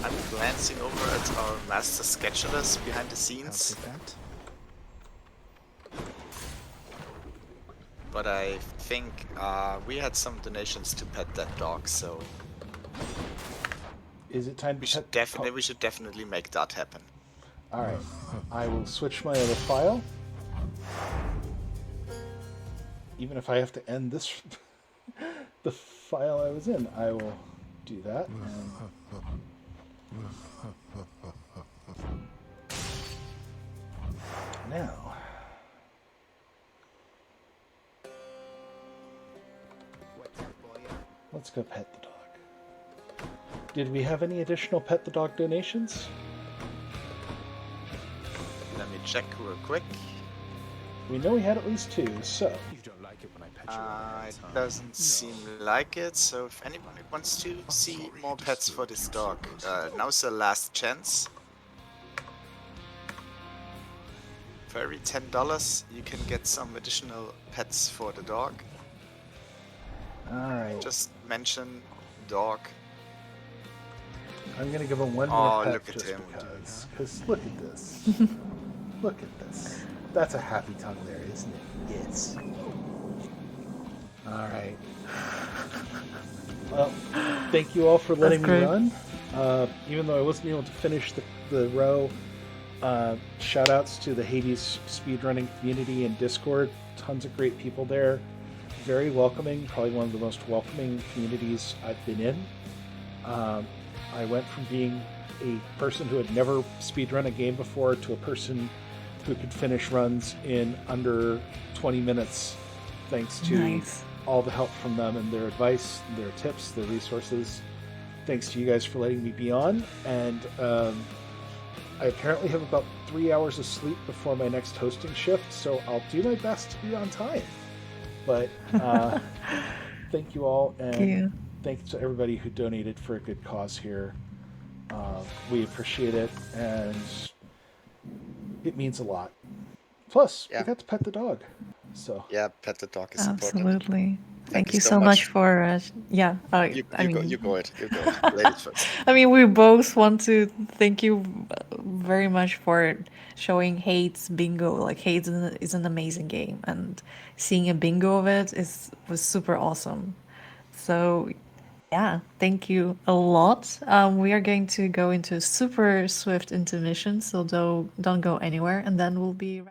I'm glancing over at our master schedulers behind the scenes. But I think we had some donations to pet that dog, so is it time to we should definitely make that happen. Alright, I will switch my other file. Even if I have to end this the file I was in, I will do that. Now, let's go pet the dog. Did we have any additional pet the dog donations? Let me check real quick. We know we had at least 2, so... You don't like it when I pet you all the It time. doesn't seem like it, so if anybody wants to see more pets for this dog, now's the last chance. For every $10, you can get some additional pets for the dog. Alright. Just mention dog. I'm gonna give him one more pet look at just him. because look at this. Look at this. That's a happy tongue there, isn't it? Yes. Alright. Well, thank you all for letting me run. Even though I wasn't able to finish the row, shout outs to the Hades speedrunning community and Discord. Tons of great people there. Very welcoming, probably one of the most welcoming communities I've been in. I went from being a person who had never speedrun a game before to a person who could finish runs in under 20 minutes thanks to Nice. all the help from them and their advice, their tips, their resources. Thanks to you guys for letting me be on. And I apparently have about 3 hours of sleep before my next hosting shift, so I'll do my best to be on time. But thank you all, and thanks to everybody who donated for a good cause here. We appreciate it, and it means a lot. Plus, we got to pet the dog. So yeah, pet the dog is important. Absolutely. Thank you so much for yeah. You go it. Ladies first. I mean, we both want to thank you very much for showing Hades Bingo. Like Hades is an amazing game, and seeing a bingo of it was super awesome. So yeah, thank you a lot. We are going to go into a super swift intermission, so don't go anywhere, and then we'll be